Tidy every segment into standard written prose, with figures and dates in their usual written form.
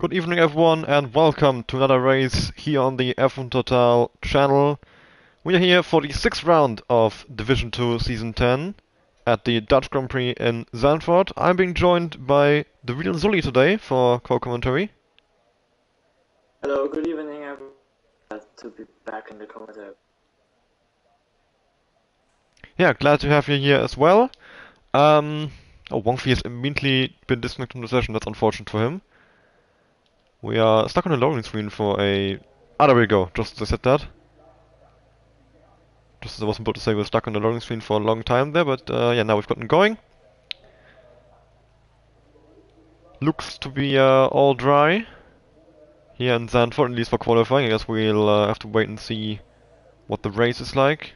Good evening everyone and welcome to another race here on the F1 Total channel. We are here for the 6th round of Division 2 Season 10 at the Dutch Grand Prix in Zandvoort. I'm being joined by the real Zully today for co-commentary. Hello, good evening everyone. To be back in the commentary. Yeah, glad to have you here as well. Wang Fei has immediately been disconnected from the session, that's unfortunate for him. We are stuck on a loading screen for a... Ah, there we go, just as I said that. Just as I was about to say, we're stuck on the loading screen for a long time there, but yeah, now we've gotten going. Looks to be all dry here in Zandvoort, at least for qualifying. I guess we'll have to wait and see what the race is like.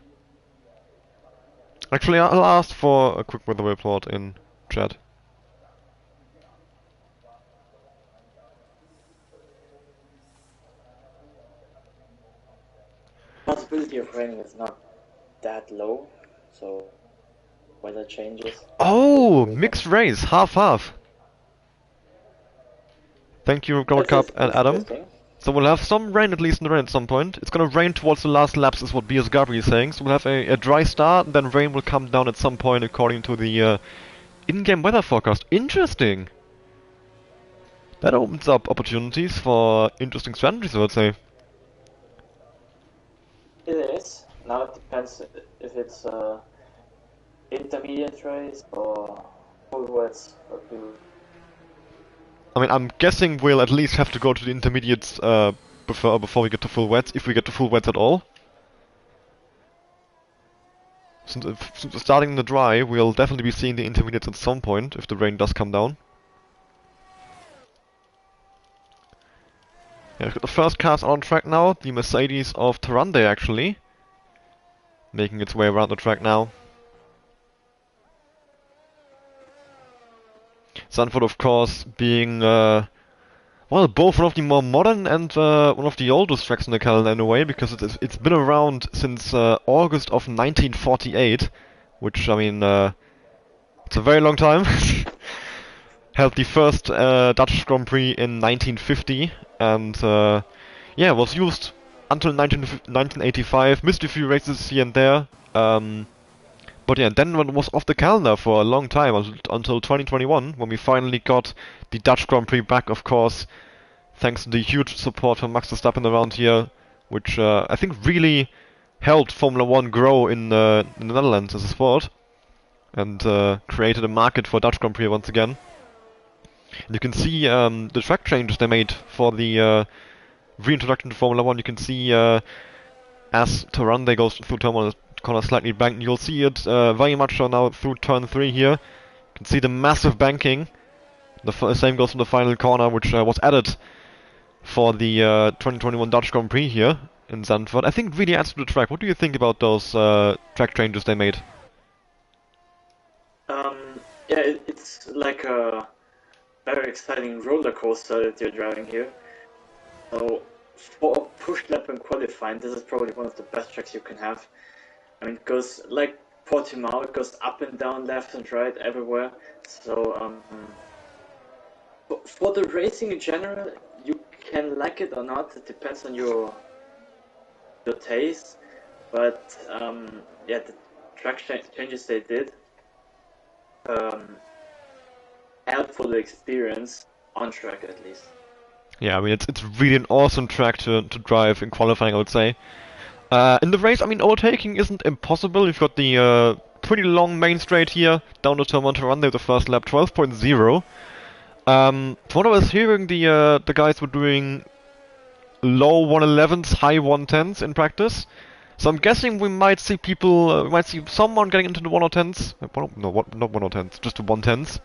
Actually, I'll ask for a quick weather report in chat. Possibility of raining is not that low, so weather changes. Oh, mixed race, half-half. Thank you, Gold Cup and Adam. So we'll have some rain, at least in the rain at some point. It's gonna rain towards the last laps, is what BS Gabri is saying. So we'll have a dry start, and then rain will come down at some point according to the in-game weather forecast. Interesting! That opens up opportunities for interesting strategies, I would say. It is. Now it depends if it's intermediate race or full wets. I mean, I'm guessing we'll at least have to go to the intermediates before we get to full wets, if we get to full wets at all. Since we're starting in the dry, we'll definitely be seeing the intermediates at some point, if the rain does come down. Yeah, we've got the first cars on track now, the Mercedes of Tarande actually. Making its way around the track now. Zandvoort, of course, being, well, both one of the more modern and one of the oldest tracks in the calendar in a way, because it's been around since August of 1948, which, I mean, it's a very long time. Held the first Dutch Grand Prix in 1950, and yeah, was used until 1985, missed a few races here and there. But yeah, then it was off the calendar for a long time, until 2021, when we finally got the Dutch Grand Prix back, of course, thanks to the huge support from Max Verstappen around here, which I think really helped Formula 1 grow in the Netherlands as a sport, and created a market for Dutch Grand Prix once again. And you can see the track changes they made for the reintroduction to Formula 1. You can see as Tarande goes through turn 1, corner slightly banked. You'll see it very much so now through turn 3 here. You can see the massive banking. The same goes for the final corner, which was added for the 2021 Dutch Grand Prix here in Zandvoort. I think it really adds to the track. What do you think about those track changes they made? Yeah, it's like a very exciting roller coaster that you're driving here. So for a push lap in qualifying, this is probably one of the best tracks you can have. I mean, it goes like Portimao, it goes up and down, left and right, everywhere. So for the racing in general, you can like it or not. It depends on your taste. But yeah, the track changes they did help for the experience on track at least. Yeah, I mean it's really an awesome track to drive in qualifying, I would say. In the race, I mean, overtaking isn't impossible. You've got the pretty long main straight here, down to turn 1 to run there, the first lap, 12.0. From what I was hearing, the guys were doing low 111s, high 110s in practice. So I'm guessing we might see people, we might see someone getting into the 110s. No, not 110s, just the 110s.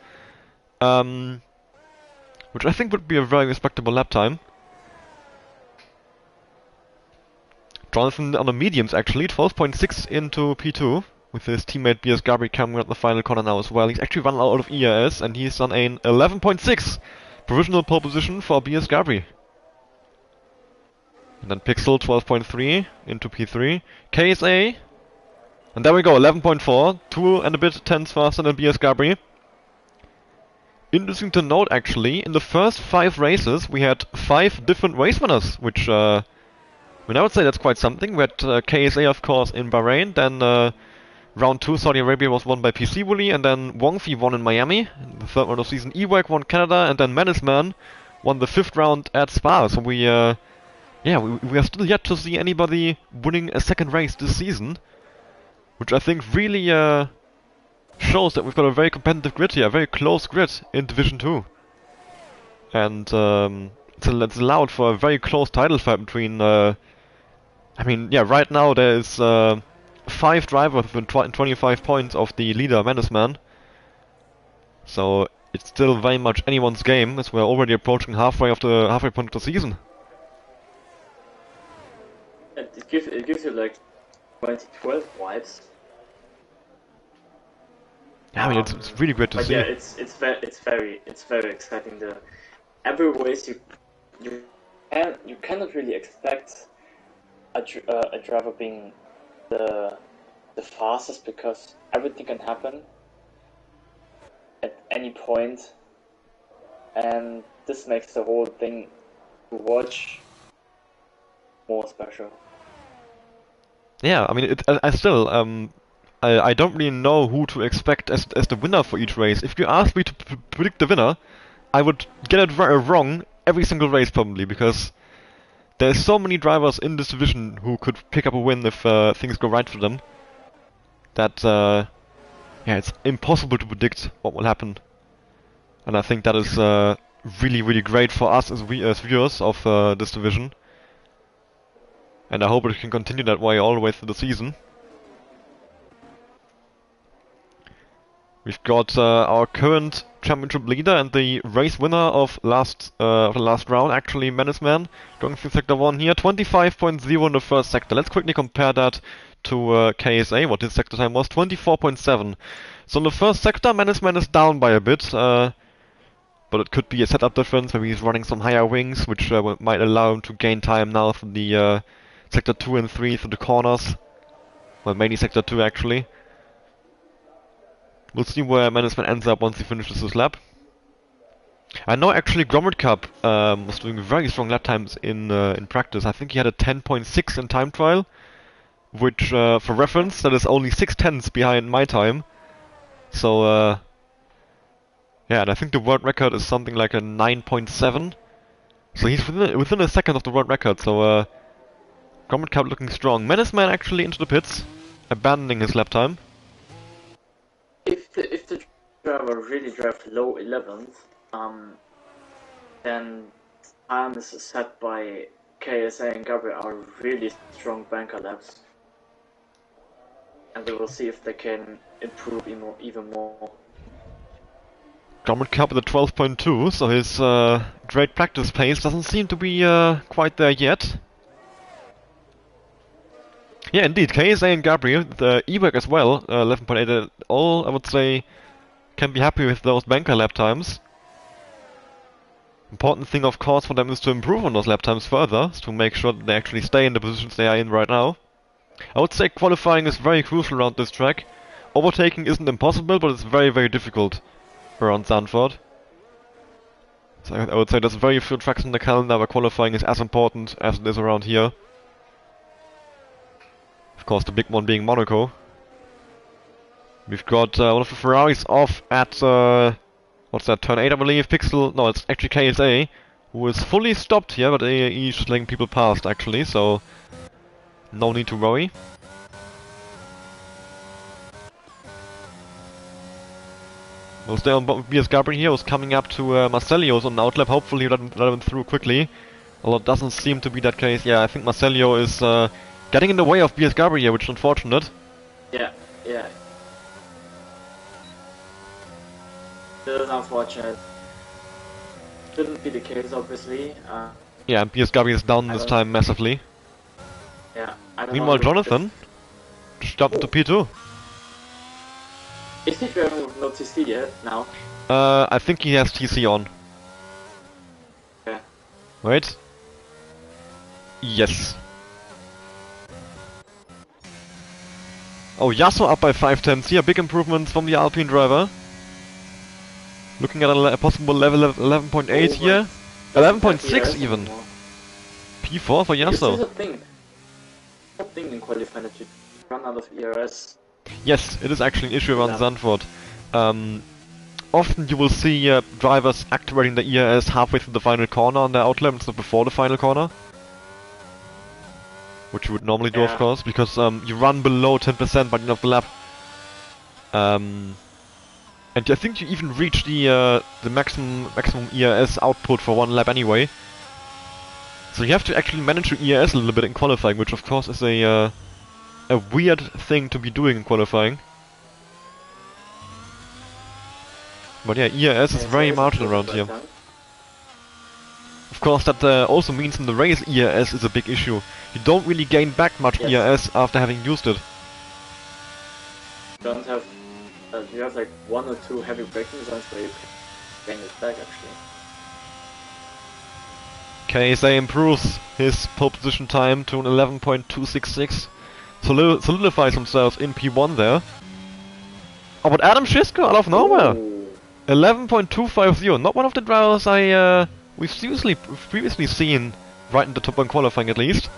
Which I think would be a very respectable lap time. Jonathan on the mediums actually, 12.6 into P2, with his teammate BS Gabri coming at the final corner now as well. He's actually run out of ERS and he's on an 11.6 provisional pole position for BS Gabri. And then Pixel 12.3 into P3. KSA. And there we go, 11.4. 2 and a bit tenths faster than BS Gabri. interesting to note actually, in the first 5 races we had 5 different race winners, which I mean, I would say that's quite something. We had KSA of course in Bahrain, then round 2 Saudi Arabia was won by PC Wooly, and then Wongfi won in Miami, the third round of season. Ewag won Canada, and then Menaceman won the 5th round at Spa. So we are still yet to see anybody winning a second race this season, which I think really shows that we've got a very competitive grid here, a very close grid in Division 2. And it's allowed for a very close title fight between, I mean, yeah, right now there is 5 drivers with 25 points of the leader, Menaceman. So it's still very much anyone's game, as we're already approaching halfway point of the season. It gives you like 2012 vibes. Yeah, I mean it's really great to see. Yeah, it's very exciting. Every race you cannot really expect a driver being the fastest, because everything can happen at any point, and this makes the whole thing to watch more special. Yeah, I mean, I don't really know who to expect as the winner for each race. If you ask me to predict the winner, I would get it wrong every single race probably, because there's so many drivers in this division who could pick up a win if things go right for them, that yeah, it's impossible to predict what will happen. And I think that is really, really great for us as viewers of this division. And I hope it can continue that way all the way through the season. We've got our current championship leader and the race winner of the last round, actually Menaceman, going through Sector 1 here. 25.0 in the first sector. Let's quickly compare that to KSA, what his sector time was. 24.7. So in the first sector, Menaceman is down by a bit, but it could be a setup difference. Maybe he's running some higher wings, which might allow him to gain time now for the Sector 2 and 3 through the corners. Well, mainly Sector 2 actually. We'll see where Menaceman ends up once he finishes his lap. I know actually Grommet Cup was doing very strong lap times in practice. I think he had a 10.6 in time trial, which for reference, that is only 6/10ths behind my time. So yeah, and I think the world record is something like a 9.7. So he's within a second of the world record. So Grommet Cup looking strong. Menaceman actually into the pits, abandoning his lap time. If the driver really drives low 11th, then time is set by KSA and Gabriel are really strong banker laps, and we will see if they can improve even more. Grommet Cup with a 12.2, so his great practice pace doesn't seem to be quite there yet. Yeah, indeed, KSA and Gabriel, the Ewag as well, 11.8, all, I would say, can be happy with those banker lap times. Important thing, of course, for them is to improve on those lap times further, to make sure that they actually stay in the positions they are in right now. I would say qualifying is very crucial around this track. Overtaking isn't impossible, but it's very, very difficult around Zandvoort. So I would say there's very few tracks in the calendar where qualifying is as important as it is around here. Of course, the big one being Monaco. We've got one of the Ferraris off at, what's that, turn 8 I believe, Pixel, no, it's actually KSA, who is fully stopped here, but he's just letting people past actually, so no need to worry. We'll stay on BS Gabriel here, who's coming up to Marcelio's on the outlap, hopefully let him through quickly. Although it doesn't seem to be that case. Yeah, I think Marcelio is getting in the way of BS Gabriel, which is unfortunate. Yeah. This is unfortunate. Shouldn't be the case, obviously. Yeah, and BS Gabriel is down this time massively. Yeah. Meanwhile, Jonathan just jumped into P2. Is he driving with no TC yet now? I think he has TC on. Okay. Wait. Yes. Oh, Yasso up by 5/10 here. Big improvements from the Alpine driver. Looking at a possible level of 11.8 here. 11.6 even. P4 for This is Yasuo. a thing in qualifying that you run out of ERS. Yes, it is actually an issue around Zandvoort. Often you will see drivers activating the ERS halfway through the final corner on their outlap instead of before the final corner. Which you would normally do, of course, because you run below 10% by the end of the lap. And I think you even reach the maximum ERS output for one lap anyway. So you have to actually manage your ERS a little bit in qualifying, which of course is a weird thing to be doing in qualifying. But yeah, ERS is very marginal around here. Of course, that also means in the race ERS is a big issue. You don't really gain back much ERS after having used it. You don't have... you have like 1 or 2 heavy braking zones where you can gain it back actually. KSA improves his pole position time to an 11.266. Solidifies himself in P1 there. Oh, but Adam Schisko out of nowhere! 11.250, not one of the drivers we've previously seen right in the top 1 qualifying at least.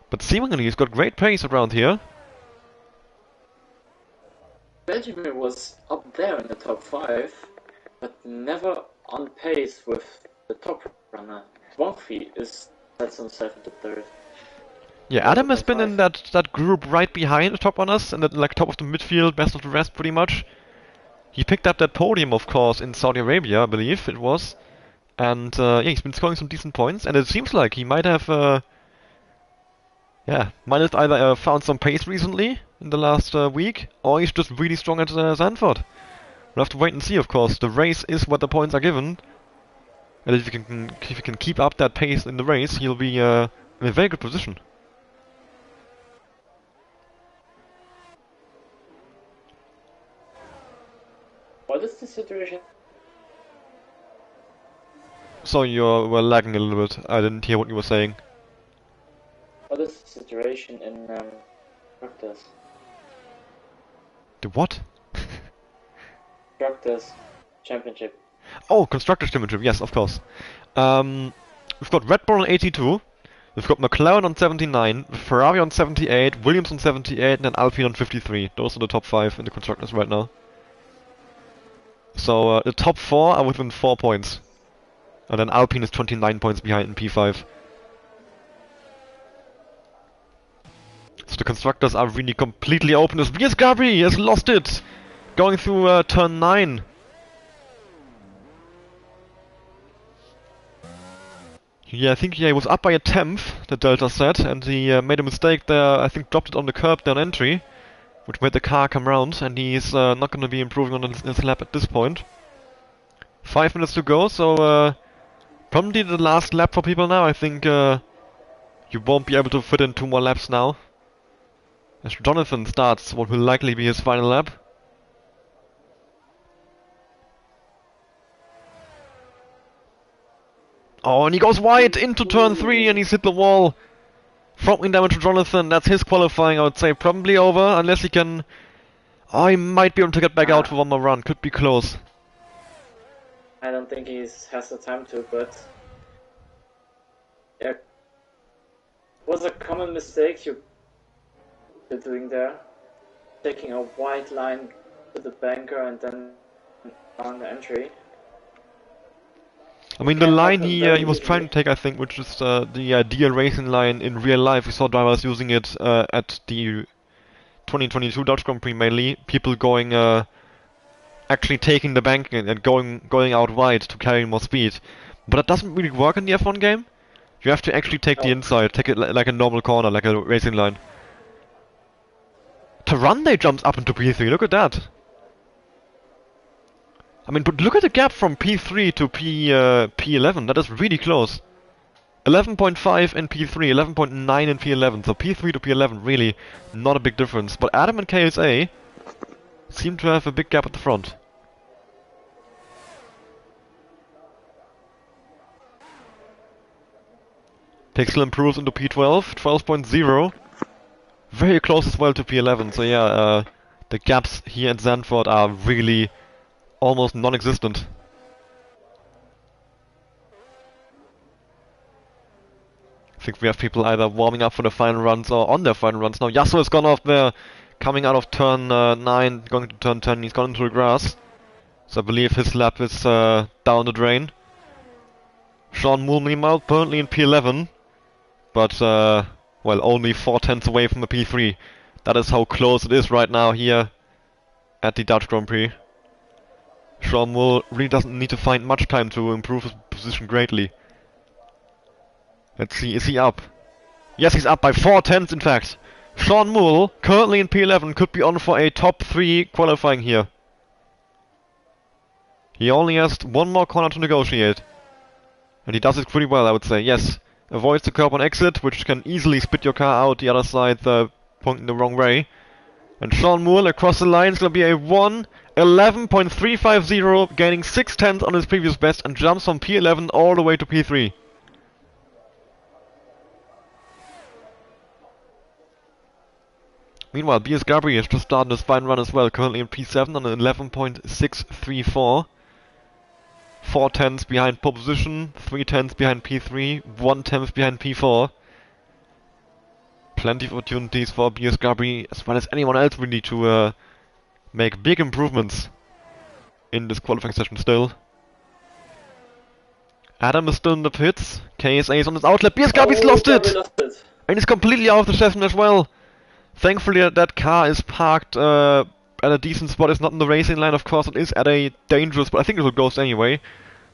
But seemingly he's got great pace around here. Benjamin was up there in the top 5, but never on pace with the top runner. Wongfi is sets himself into 3rd. Yeah, Adam has been in that group right behind the top runners, and like top of the midfield, best of the rest pretty much. He picked up that podium, of course, in Saudi Arabia, I believe it was. And yeah, he's been scoring some decent points, and it seems like he might have either found some pace recently in the last week, or he's just really strong at Zandvoort. We'll have to wait and see, of course. The race is what the points are given. And if you can keep up that pace in the race, he'll be in a very good position. What is the situation? So you were lagging a little bit. I didn't hear what you were saying. What is the situation in Constructors? The what? Constructors Championship. Oh, Constructors Championship, yes, of course. We've got Red Bull on 82, we've got McLaren on 79, Ferrari on 78, Williams on 78, and then Alpine on 53. Those are the top 5 in the Constructors right now. So the top 4 are within 4 points. And then Alpine is 29 points behind in P5. So the Constructors are really completely open as Bias Gabri has lost it! Going through turn 9. Yeah, I think he was up by a 10th, the Delta said, and he made a mistake there, I think dropped it on the curb down entry, which made the car come round, and he's not going to be improving on his lap at this point. 5 minutes to go, so probably the last lap for people now. I think you won't be able to fit in 2 more laps now. As Jonathan starts what will likely be his final lap. Oh, and he goes wide into turn 3 and he's hit the wall. Front-wing damage to Jonathan, that's his qualifying, I would say. Probably over, unless he can... Oh, he might be able to get back out for one more run, could be close. I don't think he has the time to, but... Yeah. Was a common mistake you're doing there. Taking a wide line to the banker and then on the entry. I mean, the line he was trying to take, I think, which is the ideal racing line in real life. We saw drivers using it at the 2022 Dutch Grand Prix mainly. People going, actually taking the bank and going out wide to carry more speed. But that doesn't really work in the F1 game. You have to actually take the inside, take it like a normal corner, like a racing line. Tarande jumps up into P3, look at that. I mean, but look at the gap from P3 to P11, that is really close. 11.5 in P3, 11.9 in P11, so P3 to P11, really not a big difference. But Adam and KSA seem to have a big gap at the front. Pixel improves into P12, 12.0. Very close as well to P11, so yeah, the gaps here at Zandvoort are really almost non-existent. I think we have people either warming up for the final runs or on their final runs now. Yasuo has gone off there, coming out of turn 9, going to turn 10. He's gone into the grass. So I believe his lap is down the drain. Sean Moore, meanwhile, currently in P11. But, well, only 4/10 away from the P3. That is how close it is right now here at the Dutch Grand Prix. Sean Moore really doesn't need to find much time to improve his position greatly. Let's see, is he up? Yes, he's up by 4/10 in fact. Sean Moore, currently in P11, could be on for a top 3 qualifying here. He only has one more corner to negotiate. And he does it pretty well, I would say, yes. Avoids the curb on exit, which can easily spit your car out the other side, pointing the wrong way. And Sean Moore across the line is going to be a 1:11.350, gaining 6/10 on his previous best, and jumps from P11 all the way to P3. Meanwhile, BS Gabri has just started his final run as well, currently in P7 on an 11.634. 4/10 behind pole position, 3/10 behind P3, 1/10 behind P4. Plenty of opportunities for BS Gabri as well as anyone else really to make big improvements in this qualifying session still. Adam is still in the pits, KSA is on his outlet, BS Gabri's lost it! And he's completely out of the session as well. Thankfully that car is parked at a decent spot. It's not in the racing line, of course. It is at a dangerous, but I think it will go anyway.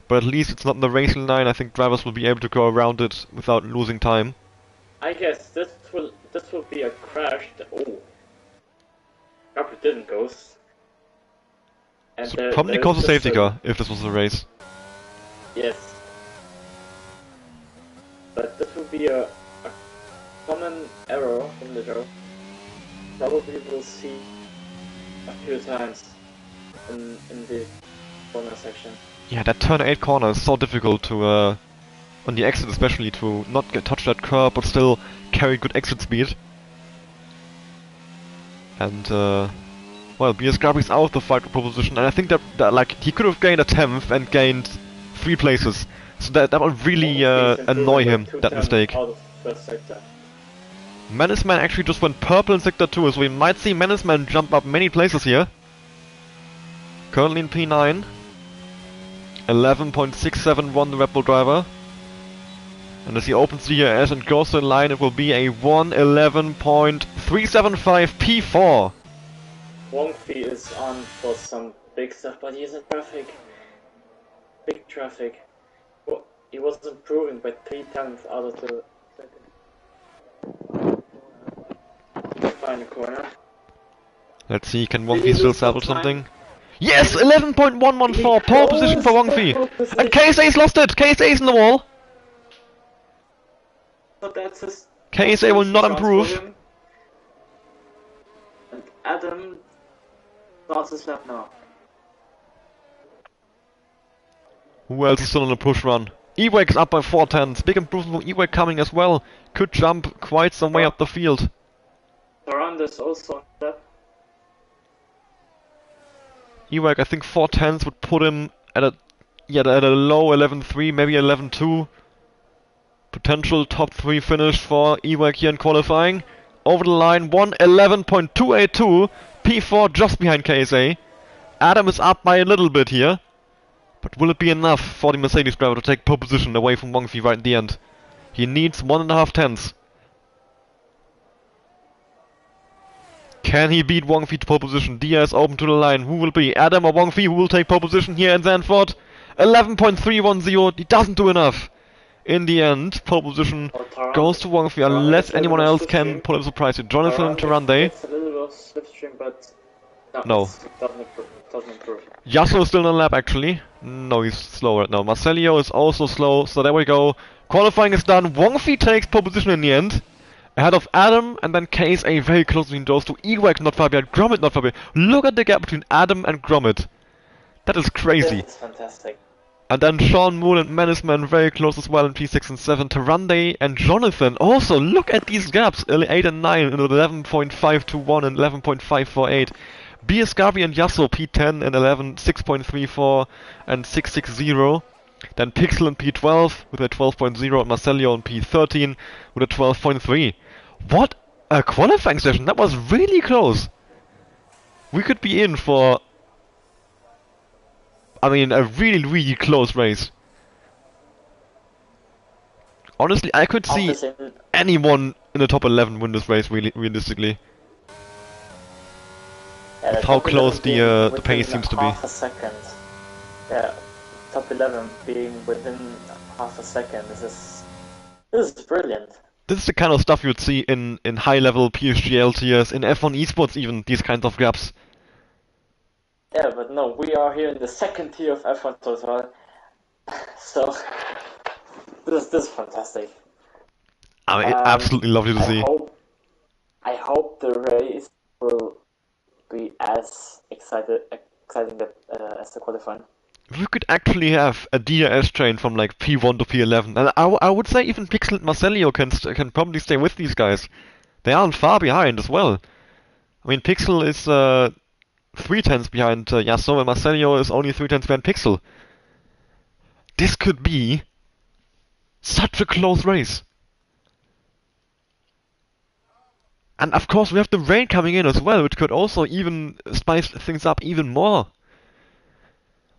But at least it's not in the racing line. I think drivers will be able to go around it without losing time. I guess this will be a crash. Oh, Gabri didn't ghost. And so probably cause a safety car if this was a race. Yes, but this will be a common error from the draw. Probably we'll see a few times in the corner section. Yeah, that turn 8 corner is so difficult to, on the exit especially, to not touch that curb but still carry good exit speed. And, well, BS Gabri's out of the fight for pole position, and I think that like, he could have gained a 10th and gained 3 places. So that would really annoy him, that mistake. Out of first sector. Menace Man actually just went purple in Sector 2, so we might see Menace Man jump up many places here. Currently in P9. 11.671 the Red Bull driver. And as he opens the DRS and goes to the line, it will be a 1:11.375 P4. Wongfi is on for some big stuff, but he's in traffic. Big traffic. Well, he was improving by 3/10 out of the second. Find the corner. Let's see, can Wongfi still salvage something? Yes! 11.114! Pole position for Wongfi! And KSA's lost it! KSA's in the wall! But that's his KSA will not improve. And Adam starts his lap now. Who else is still on the push run? Ewek is up by 4/10. Big improvement from Ewek coming as well. Could jump quite some way up the field. Durand is also on lap. Ewek, I think 4/10 would put him at a low 11.3, maybe 11.2. Potential top 3 finish for Ewek here in qualifying. Over the line, 1:11.282. P4 just behind KSA. Adam is up by a little bit here. But will it be enough for the Mercedes driver to take pole position away from Wongfi right at the end? He needs 1.5 tenths. Can he beat Wongfi to pole position? Diaz open to the line. Who will be? Adam or Wongfi? Who will take pole position here in Zandvoort? 11.310. He doesn't do enough. In the end, pole position goes to Wongfi unless anyone else can pull him a surprise here. Jonathan Tarande. It's a little bit of slipstream, but no. Doesn't improve. Yasuo is still in the lap actually. No, he's slow right now. Marcelio is also slow, so there we go. Qualifying is done. Wongfi takes pole position in the end. Ahead of Adam, and then KSA very close between those two. Ewek not far behind, Gromit not far behind. Look at the gap between Adam and Gromit. That is crazy. That's fantastic. And then Sean Moon and Menaceman very close as well in P6 and 7. Tarande and Jonathan also, look at these gaps. 8 and 9 in 11.521 and 11.548. BS Gavi and Yasuo P10 and 11, 6.34 and 660. Then Pixel and P12 with a 12.0 and Marcelio and P13 with a 12.3. What a qualifying session! That was really close! We could be in for, I mean, a really, really close race. Honestly, I could see anyone in the top 11 win this race, really, realistically. Yeah, with how close the pace seems to be. Half a second. Yeah, top 11 being within half a second. This is brilliant. This is the kind of stuff you'd see in high-level PSGL tiers, in F1 esports even, these kinds of gaps. Yeah, but no, we are here in the second tier of F1 Total. So, this is fantastic. I mean, absolutely lovely to see. I hope the race will be as exciting as the qualifying. We could actually have a DRS train from like P1 to P11, and I would say even Pixel and Marcelio can probably stay with these guys. They aren't far behind as well. I mean, Pixel is 3/10 behind Yasuo, and Marcelio is only 3/10 behind Pixel. This could be such a close race. And of course we have the rain coming in as well, which could also even spice things up even more.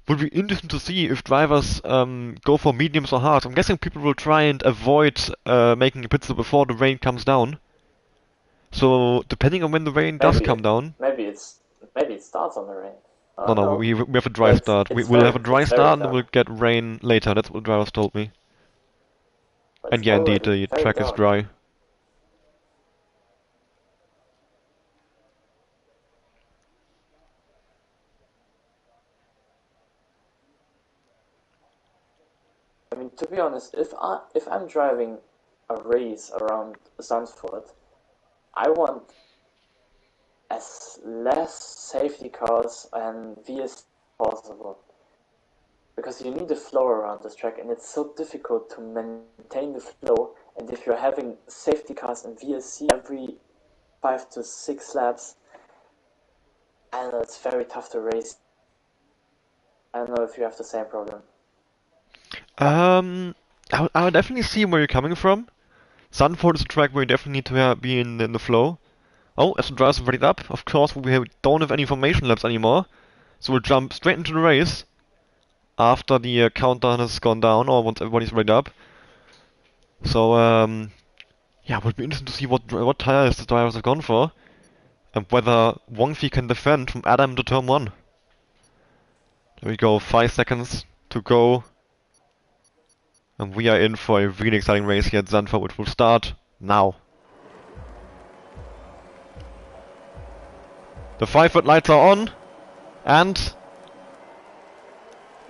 Would be interesting to see if drivers go for mediums or hards. I'm guessing people will try and avoid making a pit stop before the rain comes down. So depending on when the rain does come down. Maybe it starts on the rain. No, we have a dry start. We'll have a dry start and then we'll get rain later. That's what the drivers told me. And yeah, indeed, the track is dry. I mean, to be honest, if I'm driving a race around Zandvoort, I want as less safety cars and VSC possible, because you need a flow around this track, and it's so difficult to maintain the flow. And if you're having safety cars and VSC every 5 to 6 laps, I don't know, it's very tough to race. I don't know if you have the same problem. I would definitely see where you're coming from. Zandvoort is a track where you definitely need to be in the flow. Oh, as the drivers have readied up, of course we don't have any formation laps anymore, so we'll jump straight into the race after the countdown has gone down, or once everybody's readied up. So yeah, it would be interesting to see what tires the drivers have gone for, and whether Wongfi can defend from Adam to turn 1. There we go, 5 seconds to go. And we are in for a really exciting race here at Zandvoort, which will start now. The 5-foot lights are on, and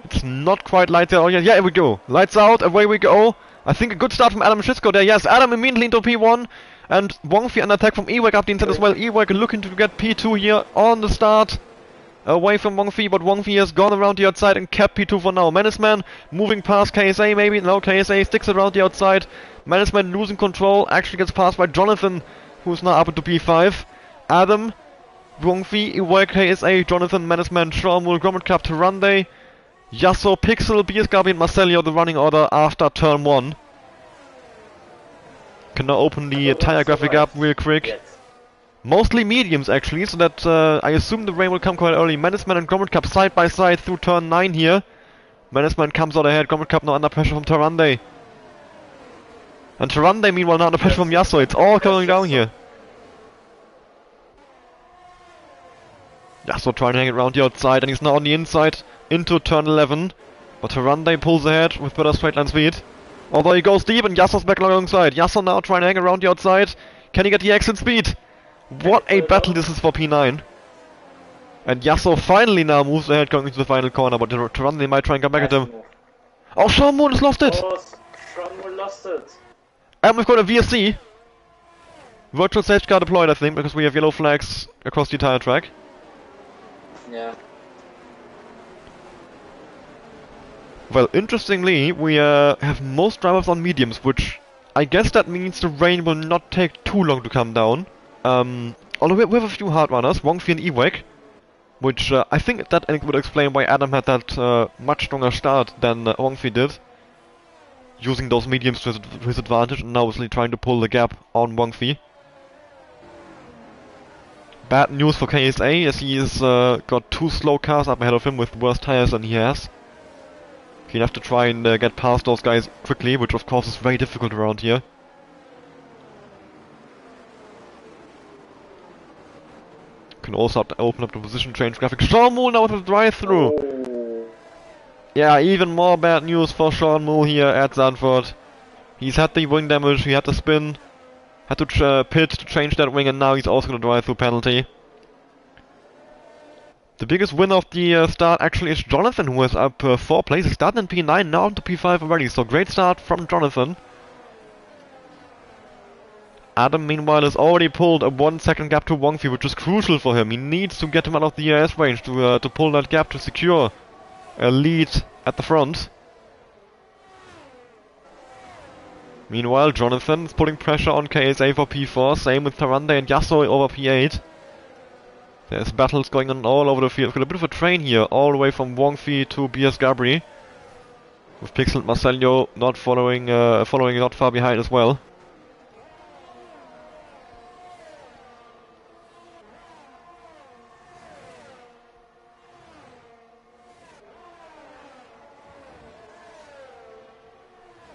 it's not quite lights out yet. Yeah, here we go. Lights out, away we go. I think a good start from Adam Schisko there. Yes, Adam immediately into P1, and Wongfi under attack from Ewek up the inside as well. Ewek looking to get P2 here on the start. Away from Wongfi, but Wongfi has gone around the outside and kept P2 for now. Menaceman moving past KSA maybe. No, KSA sticks around the outside. Menaceman losing control, actually gets passed by Jonathan, who's now up into P5. Adam, Wongfi, Ewek, KSA, Jonathan, Menaceman, Shawmul, Grommet Cup, Tarande, Yasuo, Pixel, BS Gabi and Marcelio, the running order after turn 1. Can now open the tire graphic up real quick. Yes. Mostly mediums actually, so that I assume the rain will come quite early. Menaceman and Grommet Cup side by side through turn 9 here. Menaceman comes out ahead, Grommet Cup now under pressure from Tarande. And Tarande meanwhile now under pressure from Yasuo. It's all going down here. Yasuo trying to hang it around the outside, and he's now on the inside into turn 11. But Tarande pulls ahead with better straight line speed. Although he goes deep and Yasuo's back alongside. Yasuo now trying to hang around the outside. Can he get the exit speed? What a battle this is for P9. And Yasuo finally now moves ahead going into the final corner, but Tarande might try and come back at him. Oh, Shawmul has lost it! Shawmul lost it! And we've got a VSC. Virtual safety car deployed, I think, because we have yellow flags across the entire track. Yeah. Well, interestingly, we have most drivers on mediums, which I guess that means the rain will not take too long to come down. Although we have a few hard runners, Wongfi and Ewek. which I think that would explain why Adam had that much stronger start than Wongfi did, using those mediums to his advantage, and now obviously trying to pull the gap on Wongfi. Bad news for KSA, as he has got 2 slow cars up ahead of him with worse tires than he has. He'll have to try and get past those guys quickly, which of course is very difficult around here. Can also open up the position change graphic. Sean Moole now with a drive-through! Oh. Yeah, even more bad news for Sean Moole here at Zandvoort. He's had the wing damage, he had the spin, had to pit to change that wing, and now he's also going to drive through penalty. The biggest winner of the start actually is Jonathan, who is up 4 places. Started in P9, now into P5 already, so great start from Jonathan. Adam, meanwhile, has already pulled a 1-second gap to Wongfi, which is crucial for him. He needs to get him out of the ERS range to pull that gap to secure a lead at the front. Meanwhile, Jonathan is putting pressure on KSA for P4, same with Tarande and Yasuo over P8. There's battles going on all over the field. We've got a bit of a train here, all the way from Wongfi to BS Gabri, with Pixel and Marcelio not following not far behind as well.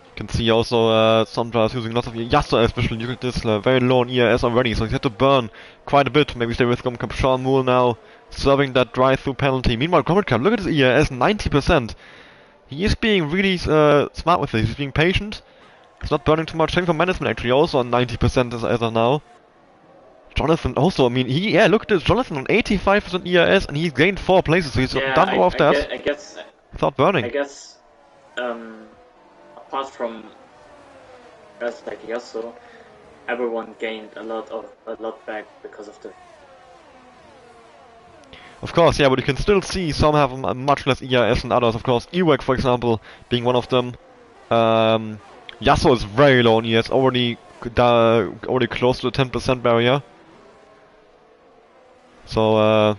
You can see also some drivers using lots of Yasuo especially. Look at this, very low on ERS already, so he's had to burn quite a bit to maybe stay with him. Sean Moole now serving that drive-through penalty. Meanwhile, Gromit, look at his ERS, 90%. He is being really smart with this. He's being patient. He's not burning too much. Same for Management actually, also on 90% as of now. Jonathan also, I mean, look at this. Jonathan on 85% ERS, and he's gained 4 places, so he's done all of that I guess without burning. I guess, apart from guys like Yasuo, everyone gained a lot back because of the. Of course, yeah, but you can still see some have much less ERS than others. Of course, Ewek, for example, being one of them. Yasuo is very low on ERS, already close to the 10% barrier. So,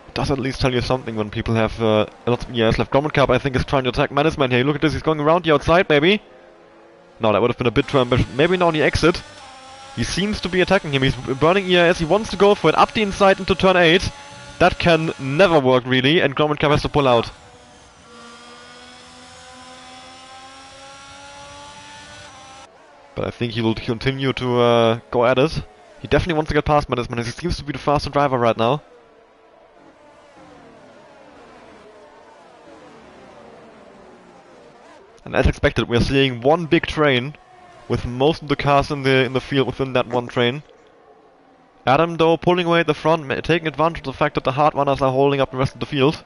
it does at least tell you something when people have a lot of ERS left. Gromit, I think, is trying to attack Management here. Look at this, he's going around the outside, maybe. No, that would have been a bit too ambitious. Maybe now on the exit. He seems to be attacking him. He's burning ERS. He wants to go for it up the inside into turn 8. That can never work, really, and Gromit has to pull out. But I think he will continue to go at it. He definitely wants to get past Management. He seems to be the faster driver right now. And as expected, we're seeing one big train with most of the cars in the field within that one train. Adam, though, pulling away at the front, taking advantage of the fact that the hard runners are holding up the rest of the field.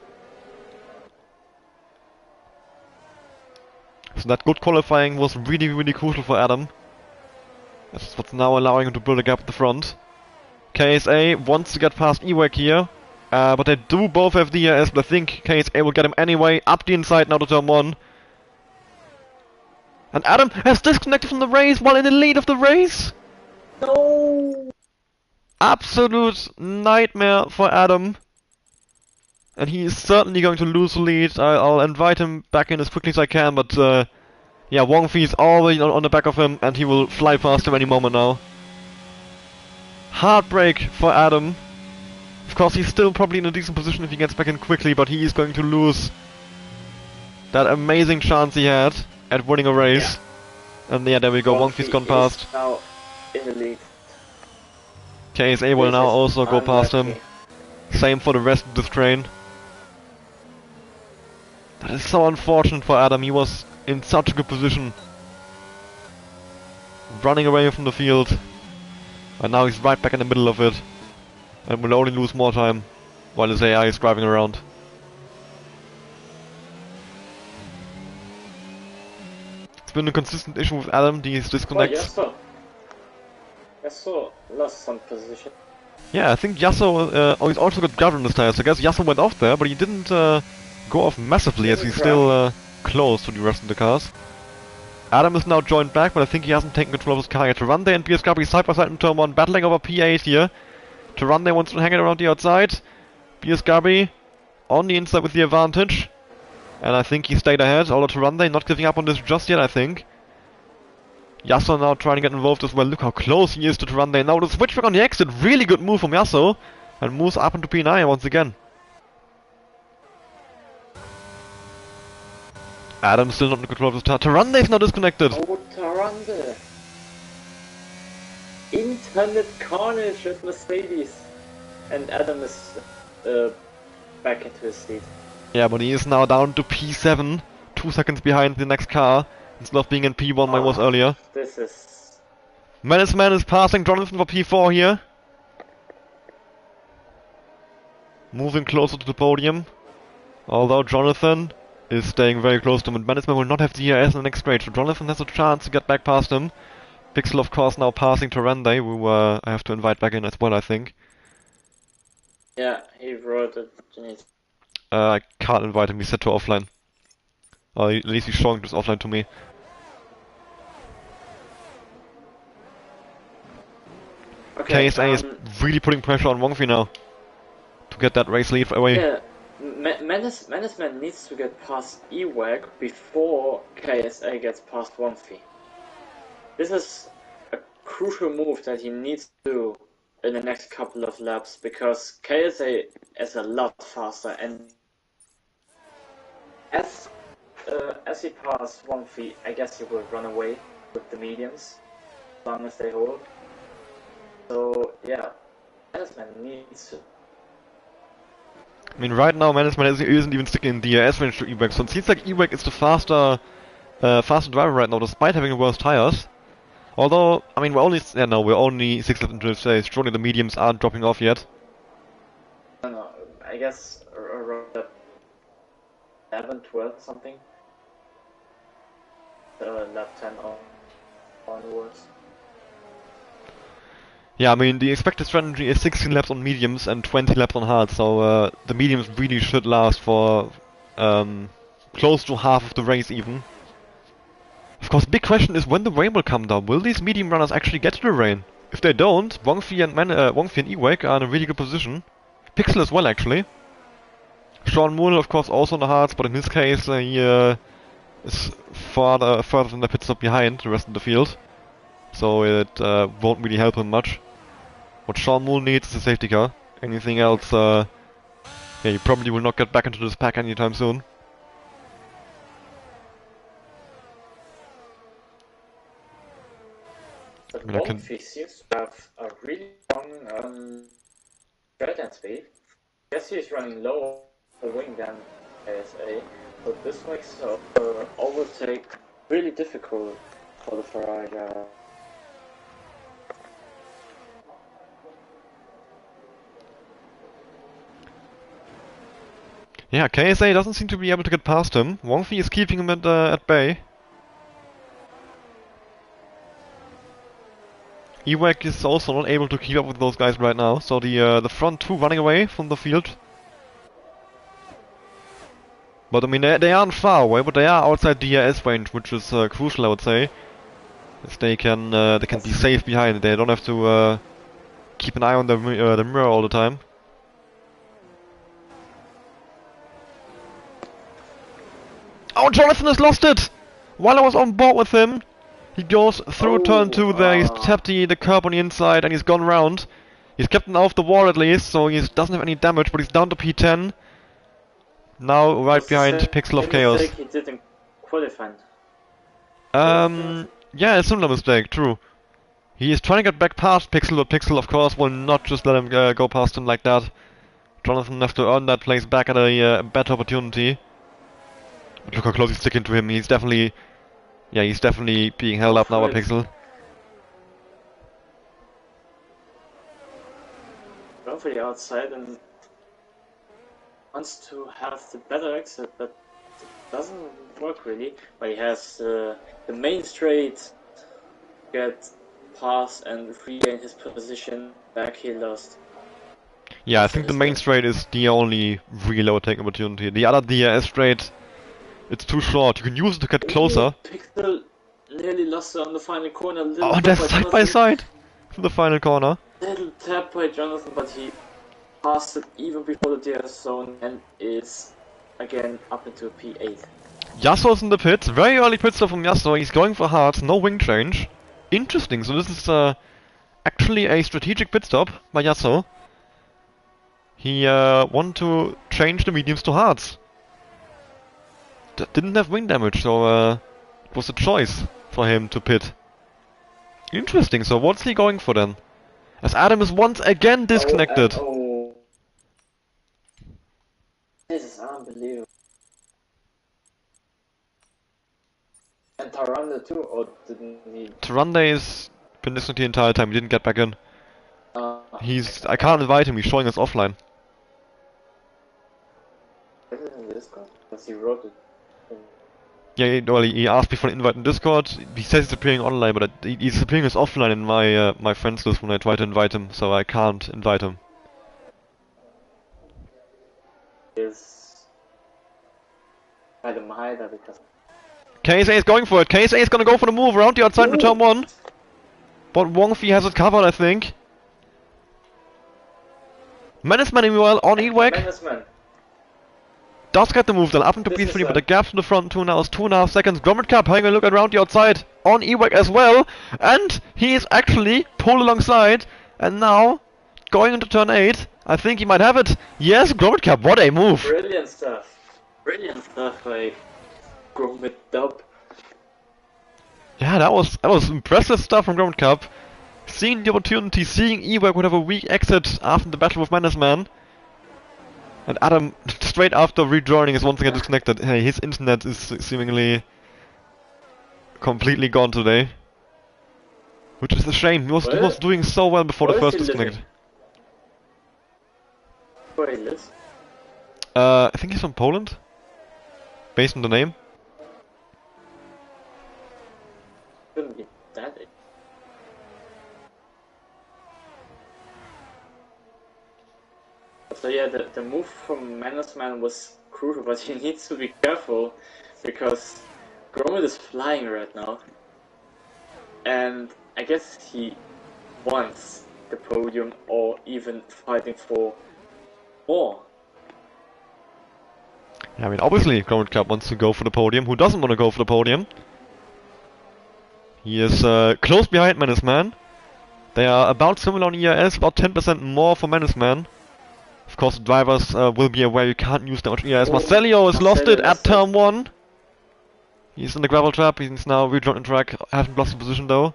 So that good qualifying was really, really crucial for Adam. That's what's now allowing him to build a gap at the front. KSA wants to get past Ewek here, but they do both have the ERS, but I think KSA will get him anyway. Up the inside now to turn 1. And Adam has disconnected from the race while in the lead of the race! No! Absolute nightmare for Adam. And he is certainly going to lose the lead. I'll invite him back in as quickly as I can, but yeah, Wongfi is already on the back of him, and he will fly past him any moment now. Heartbreak for Adam. Of course, he's still probably in a decent position if he gets back in quickly, but he is going to lose that amazing chance he had at winning a race. Yeah. And yeah, there we go, Wongfi's gone past. Now in the lead. KSA will now also go past him. Same for the rest of this train. That is so unfortunate for Adam, he was in such a good position. Running away from the field. And now he's right back in the middle of it. And will only lose more time while his AI is driving around. It's been a consistent issue with Adam, these disconnects. Yasuo lost some position. Yeah, I think Yasuo he's also got guard on his tires. I guess Yasuo went off there, but he didn't go off massively as he's still close to the rest of the cars. Adam is now joined back, but I think he hasn't taken control of his car yet. Tarande and BS Gabri side by side in turn 1, battling over P8 here. Tarande wants to hang it around the outside. Biasgabi on the inside with the advantage. And I think he stayed ahead, although Taranday not giving up on this just yet, I think. Yasuo now trying to get involved as well. Look how close he is to Taranday. Now the switch back on the exit. Really good move from Yasuo. And moves up into P9 once again. Adam still not in control of the start. Taranday is now disconnected. Oh, Taranday. Internet carnage with Mercedes. And Adam is back into his seat. Yeah, but he is now down to P7. 2 seconds behind the next car. Instead of being in P1 like was earlier. This is... Menaceman is passing Jonathan for P4 here. Moving closer to the podium. Although Jonathan is staying very close to him. And Menaceman will not have DRS in the next straight. So Jonathan has a chance to get back past him. Pixel of course now passing Taranday, who I have to invite back in as well, I think. Yeah, he wrote it. I can't invite him, he's set to offline. Or at least he's showing this offline to me. Okay, KSA is really putting pressure on Wongfi now. To get that race lead away. Yeah, Menaceman needs to get past Ewag before KSA gets past Wongfi. This is a crucial move that he needs to do in the next couple of laps, because KSA is a lot faster, and as he passes Wongfi, I guess he will run away with the mediums, as long as they hold. So yeah, Menaceman needs to... I mean, right now Menaceman isn't even sticking in DRS range to Ewag, so it seems like Ewag is the faster driver right now, despite having the worst tires. Although, I mean, we're only 6 laps into the stage. Surely the mediums aren't dropping off yet. I don't know, I guess around 11, 12 something. Lap 10 onwards. Yeah, I mean, the expected strategy is 16 laps on mediums and 20 laps on hards, so the mediums really should last for close to half of the race even. Of course, the big question is when the rain will come down. Will these medium runners actually get to the rain? If they don't, Wongfi and Ewag are in a really good position. Pixel as well, actually. Sean Moore, of course, also in the hards, but in his case, he is further than the pit stop behind the rest of the field. So it won't really help him much. What Sean Moore needs is a safety car. Anything else, yeah, he probably will not get back into this pack anytime soon. But Wongfi seems to have a really long straight end speed. I guess he's running low on the wing than ASA, so this makes overtake really difficult for the Ferrari driver. Yeah, KSA doesn't seem to be able to get past him. Wongfi is keeping him at bay. Ewag is also not able to keep up with those guys right now, so the front two running away from the field. But I mean, they aren't far away, but they are outside DRS range, which is crucial, I would say. As they can be safe behind. They don't have to keep an eye on the mirror all the time. Oh, Jonathan has lost it! While I was on board with him, he goes through turn 2 there, he's tapped the curb on the inside and he's gone round. He's kept him off the wall at least, so he doesn't have any damage, but he's down to P10. Now right behind Pixel of Chaos. He didn't qualify. Yeah, a similar mistake, true. He is trying to get back past Pixel, but Pixel of course will not just let him go past him like that. Jonathan has to earn that place back at a better opportunity. But look how close he's sticking to him, he's definitely being held up now by Pixel. Going for the outside and wants to have the better exit, but it doesn't work really. But he has the main straight, get past and regain his position. Back he lost. Yeah, I think the main straight is the only real overtaking opportunity. The other DRS straight, it's too short. You can use it to get closer. Pixel nearly lost it on the final corner. Oh, they're side by side for the final corner. Little tap by Jonathan, but he passed it even before the DRS zone and is again up into P8. Yasuo's in the pits. Very early pit stop from Yasuo. He's going for hards. No wing change. Interesting. So this is actually a strategic pit stop by Yasuo. He wanted to change the mediums to hards. Didn't have wing damage, so it was a choice for him to pit. Interesting. So what's he going for then? As Adam is once again disconnected. Oh. This is unbelievable. And Tyrande too, or didn't he? Tyrande has been disconnected the entire time. He didn't get back in. I can't invite him. He's showing us offline. Is it in Discord? Because he wrote it. Yeah, well, he asked me for an invite in Discord. He says he's appearing online, but he's appearing as offline in my my friends list when I try to invite him, so I can't invite him. Adam Haida because KSA is going for it. KSA is gonna go for the move around the outside for turn 1. But Wongfi has it covered, I think. Menaceman meanwhile on Ewek. Menaceman. Does get the move then up into P3, but the gap from the front 2 now is 2.5 seconds. Grommet Cup having a look around the outside on Ewek as well. And he is actually pulled alongside. And now, going into turn 8, I think he might have it. Yes, Grommet Cup, what a move! Brilliant stuff. Brilliant stuff by Grommet Dub. Yeah, that was impressive stuff from Grommet Cup. Seeing the opportunity, seeing Ewek would have a weak exit after the battle with Menaceman. And Adam, straight after rejoining, is once again disconnected. Hey, his internet is seemingly completely gone today. Which is a shame. He was doing so well before the first disconnect. Where he lives? I think he's from Poland. Based on the name. Couldn't be that. So yeah, the move from Menaceman was crucial, but he needs to be careful because Grommet is flying right now, and I guess he wants the podium or even fighting for more. Yeah, I mean, obviously Grommet Cup wants to go for the podium. Who doesn't want to go for the podium? He is close behind Menaceman. They are about similar on ERS, about 10% more for Menaceman. Of course, the drivers will be aware you can't use that much ERS. Marcelio has lost it at turn 1. He's in the gravel trap, he's now rejoined the track, hasn't lost the position though.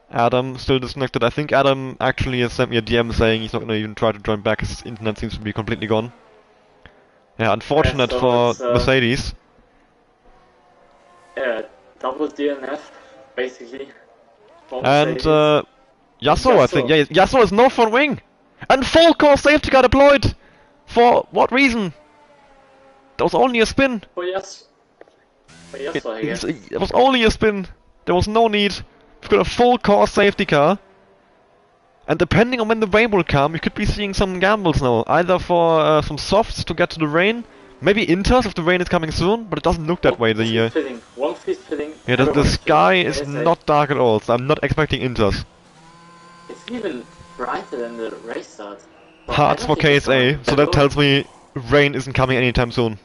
Adam still disconnected. I think Adam actually has sent me a DM saying he's not gonna even try to join back, his internet seems to be completely gone. Yeah, unfortunate for Mercedes. Yeah, double DNF, basically. And Yasuo, I think. Yeah, Yasuo is no front wing! And full core safety car deployed! For what reason? That was only a spin. For Yasuo, I guess. It was only a spin. There was no need. We've got a full core safety car. And depending on when the rain will come, we could be seeing some gambles now. Either for some softs to get to the rain. Maybe inters if the rain is coming soon, but it doesn't look that way. Yeah, the sky is not dark at all, so I'm not expecting inters. It's even brighter than the race start. Hards for KSA, so that tells me rain isn't coming anytime soon.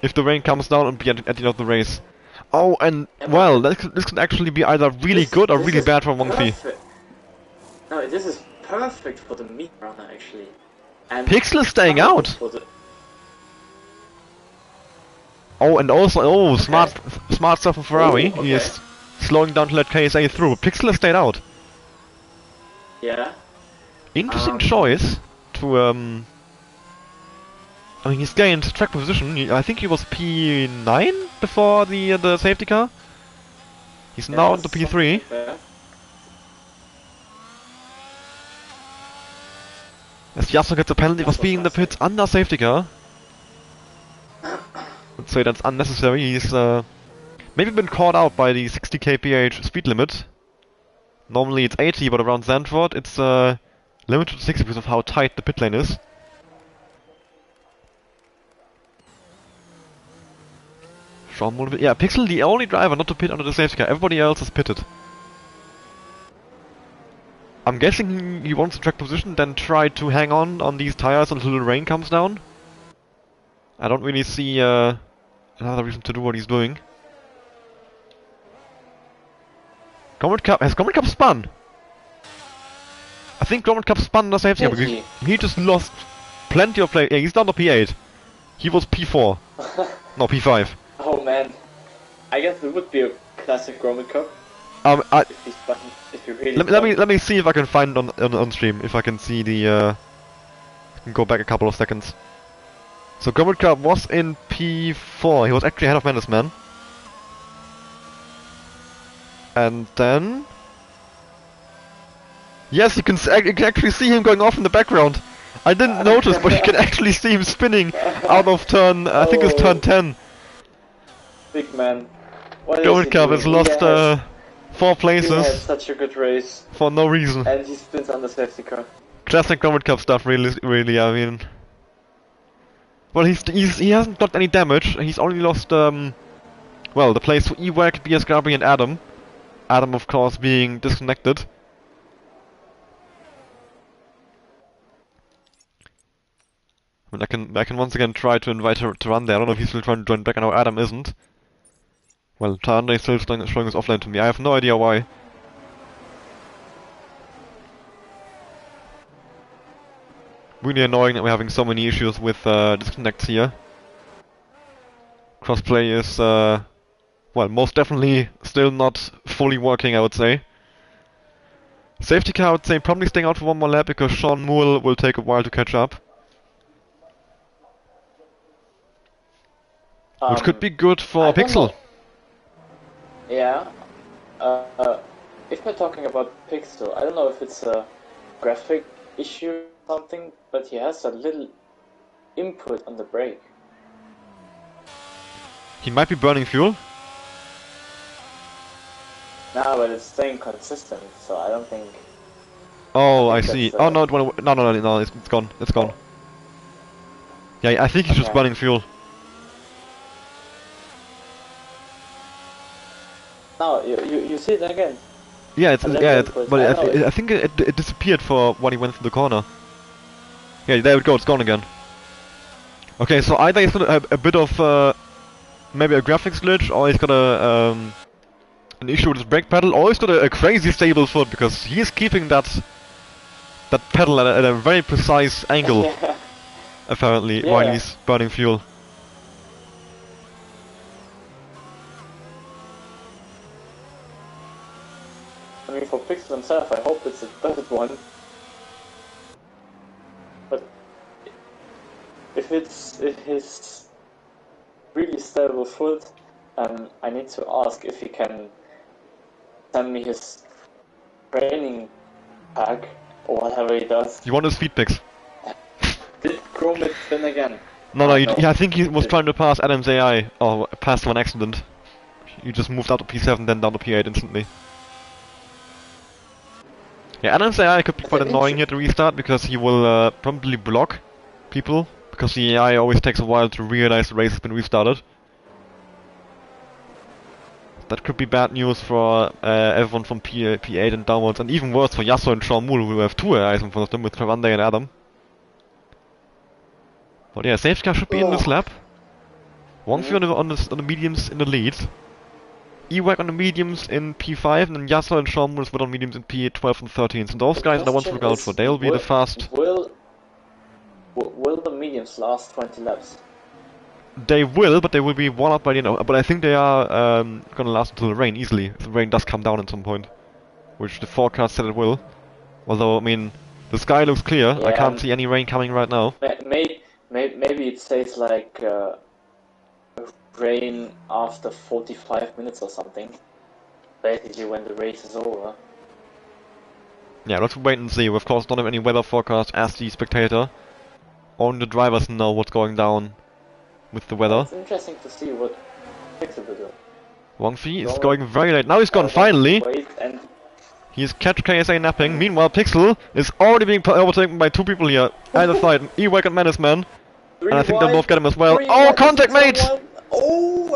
If the rain comes down, it'll be at the end of the race. Oh, and well, this could actually be either really good or really bad for Wongfi. No, this is perfect for the meat runner actually. And Pixel is staying out! Oh, and also, smart stuff from Ferrari. He is slowing down to let KSA through. Pixel stayed out. Yeah. Interesting choice to, I mean, he's gained track position. I think he was P9 before the safety car. He's now on the P3. As Yasuo gets a penalty for being in the pits under safety car. I'd say that's unnecessary. He's maybe been caught out by the 60 kph speed limit. Normally it's 80, but around Zandvoort it's limited to 60 because of how tight the pit lane is. Yeah, Pixel the only driver not to pit under the safety car. Everybody else is pitted. I'm guessing he wants to track position, then try to hang on these tires until the rain comes down. I don't really see another reason to do what he's doing. Comrade Cup has Comrade Cup spun? I think Comrade Cup spun the safety car because he just lost plenty of play. Yeah, he's down to P8. He was P4. No, P5. Oh man. I guess it would be a classic Roman Cup. If you really let me see if I can find on stream, if I can see the I can go back a couple of seconds. So Comrade Cup was in P4. He was actually ahead of Menace Man. And then... Yes, you can actually see him going off in the background. I didn't notice, but you can actually see him spinning out of turn, I think it's turn 10. Big man. Comrade Cup has lost 4 places. He had such a good race. For no reason. And he spins on the safety car. Classic Comrade Cup stuff, really, I mean... Well, he hasn't got any damage. He's only lost, well, the place for Ewak, BS Gabri and Adam. Adam, of course, being disconnected. I mean, I can once again try to invite her to run there. I don't know if he's still trying to join back. I know Adam isn't. Well, Tande is still showing his offline to me. I have no idea why. Really annoying that we're having so many issues with disconnects here. Crossplay is, well, most definitely still not fully working, I would say. Safety car, I would say, probably staying out for one more lap because Sean Moole will take a while to catch up. Which could be good for Pixel. Yeah. If we're talking about Pixel, I don't know if it's a graphic issue or something, but he has a little input on the brake. He might be burning fuel. No, but it's staying consistent, so I don't think... Oh, I see. Oh no, no, it's gone. It's gone. Yeah, I think he's just burning fuel. No, you see it again. Yeah, I think it disappeared for when he went through the corner. Yeah, there we go. It's gone again. Okay, so either he's got a bit of maybe a graphics glitch, or he's got an issue with his brake pedal, or he's got a crazy stable foot because he's keeping that pedal at a very precise angle, apparently, while he's burning fuel. I mean, for Pixel himself, I hope it's a third one. But if it's his really stable foot, I need to ask if he can send me his training pack or whatever he does. You want his feed pics? Did Chromit spin again? No, I think he was trying to pass Adam's AI, or passed him on accident. He just moved out to P7, then down to P8 instantly. Yeah, Adam's AI could be quite annoying here to restart, because he will probably block people, because the AI always takes a while to realize the race has been restarted. That could be bad news for everyone from P8 and downwards, and even worse for Yasuo and Sean Moole, who have 2 AIs in front of them with Travande and Adam. But yeah, safety car should be in this lap. Wongfu on the mediums in the lead. Ewak on the mediums in P5, and then Yasuo and Sean Moole with on mediums in P12 and 13. So those guys are the ones to look out for. They'll be the fast. Will the mediums last 20 laps? They will, but they will be worn out by the end. But I think they are gonna last until the rain easily. If the rain does come down at some point, which the forecast said it will. Although I mean, the sky looks clear. Yeah, I can't see any rain coming right now. Maybe it says like rain after 45 minutes or something. Basically, when the race is over. Yeah, let's wait and see. We of course don't have any weather forecast as the spectator. Only the drivers know what's going down with the weather. It's interesting to see what Pixel will do. Wongfi is going very late. Now he's gone finally! He's catch KSA napping. Meanwhile, Pixel is already being overtaken by 2 people here. Either side, Ewak and Menace Man. And I think they'll both get him as well. Oh, contact mate! Oh,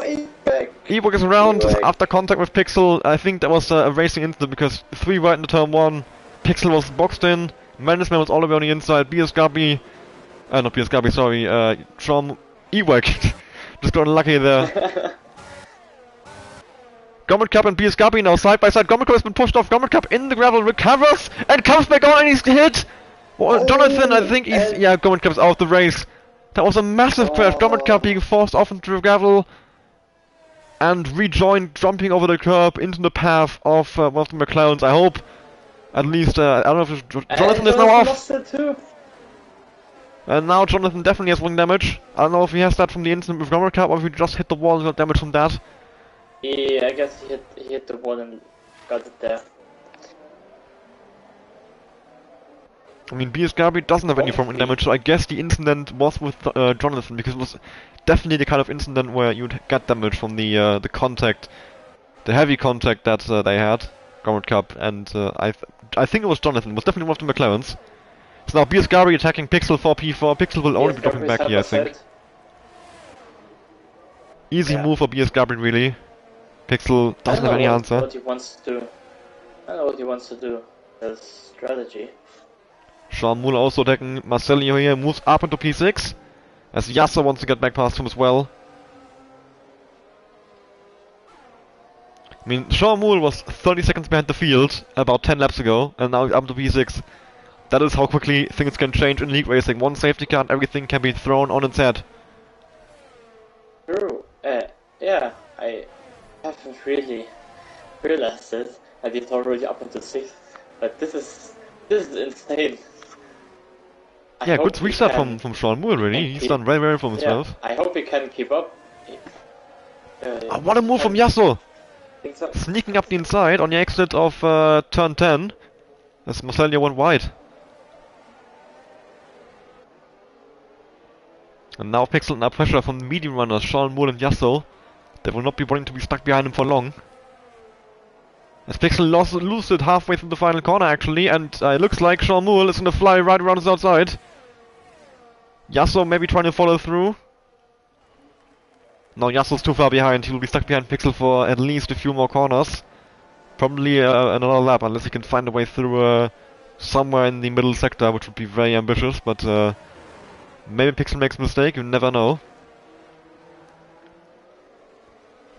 Ewak is around after contact with Pixel. I think that was a racing incident because 3 right into turn 1. Pixel was boxed in. Menace Man was all the way on the inside. BS Gabi, not BS Gabi, sorry. Sean Ewek just got unlucky there. Gomet Cup and BS Gabi now side by side. Gomet Cup has been pushed off. Gomet Cup in the gravel, recovers and comes back on and he's hit. Well, Jonathan, I think he's Gomet Cup's out of the race. That was a massive crash. Gomet Cup being forced off into the gravel and rejoined, jumping over the curb into the path of one of the McLarens. I hope, at least, I don't know if Jonathan is now off. Lost it too. And now Jonathan definitely has wing damage. I don't know if he has that from the incident with Gomet Cup or if he just hit the wall and got damage from that. Yeah, I guess he hit the wall and got it there. I mean, BS Gabi doesn't have any form of damage, so I guess the incident was with Jonathan, because it was definitely the kind of incident where you'd get damage from the contact, the heavy contact that they had, Gomet Cup, and I think it was Jonathan. It was definitely one of the McLarens. So now BS Gabi attacking Pixel 4P4. Pixel will only be dropping back here, I think. Easy move for BS Gabi, really. Pixel doesn't have any answer. What he wants to do. I know what he wants to do. His strategy. Sean Muller also attacking Marcelio here, moves up into P6, as Yasser wants to get back past him as well. I mean, Sean Muller was 30 seconds behind the field about 10 laps ago, and now up to P6. That is how quickly things can change in league racing. One safety car and everything can be thrown on its head. True. Yeah, I haven't really realized it. I did already up into 6th, but this is insane. Yeah, good restart from Sean Muller, really. He's done very well for himself. I hope he can keep up. What a move from Yasuo! So. Sneaking up the inside on the exit of turn 10, as Marcelio went wide. And now Pixel under pressure from the medium runners, Sean Muller and Yasuo. They will not be wanting to be stuck behind him for long. As Pixel loses it halfway through the final corner, actually, and it looks like Sean Muller is gonna fly right around his outside. Yasuo maybe trying to follow through. No, Yasuo's too far behind. He will be stuck behind Pixel for at least a few more corners. Probably another lap, unless he can find a way through somewhere in the middle sector, which would be very ambitious, but maybe Pixel makes a mistake, you never know.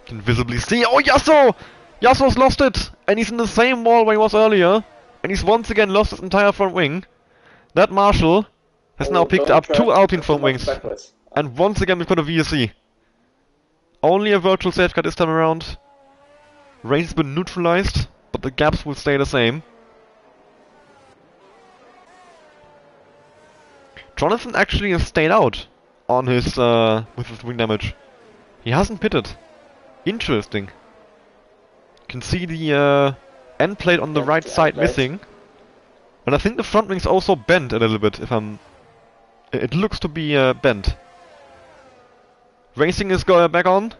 You can visibly see— oh, Yasuo! Yasuo's lost it! And he's in the same wall where he was earlier. And he's once again lost his entire front wing. That Marshall has now picked up 2 Alpine front wings. And once again we've got a VSC. Only a virtual safeguard this time around. Race has been neutralized, but the gaps will stay the same. Jonathan actually has stayed out on his with his wing damage. He hasn't pitted. Interesting. You can see the end plate on the right side missing. And I think the front wing's also bent a little bit, if I'm... It looks to be bent. Racing is going back on.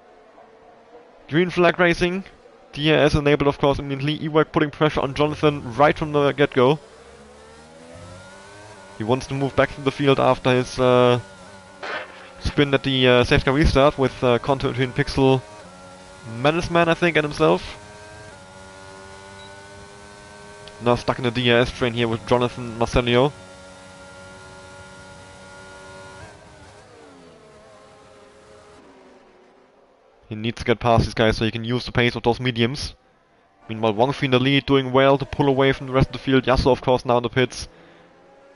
Green flag racing. DRS enabled, of course, immediately. Ewek putting pressure on Jonathan right from the get-go. He wants to move back to the field after his spin at the safety car restart with contact between Pixel, Menace Man, I think, and himself. Now stuck in the DRS train here with Jonathan Marcelio. He needs to get past these guys so he can use the pace of those mediums. Meanwhile, Wongfi in the lead, doing well to pull away from the rest of the field. Yasuo, of course, now in the pits.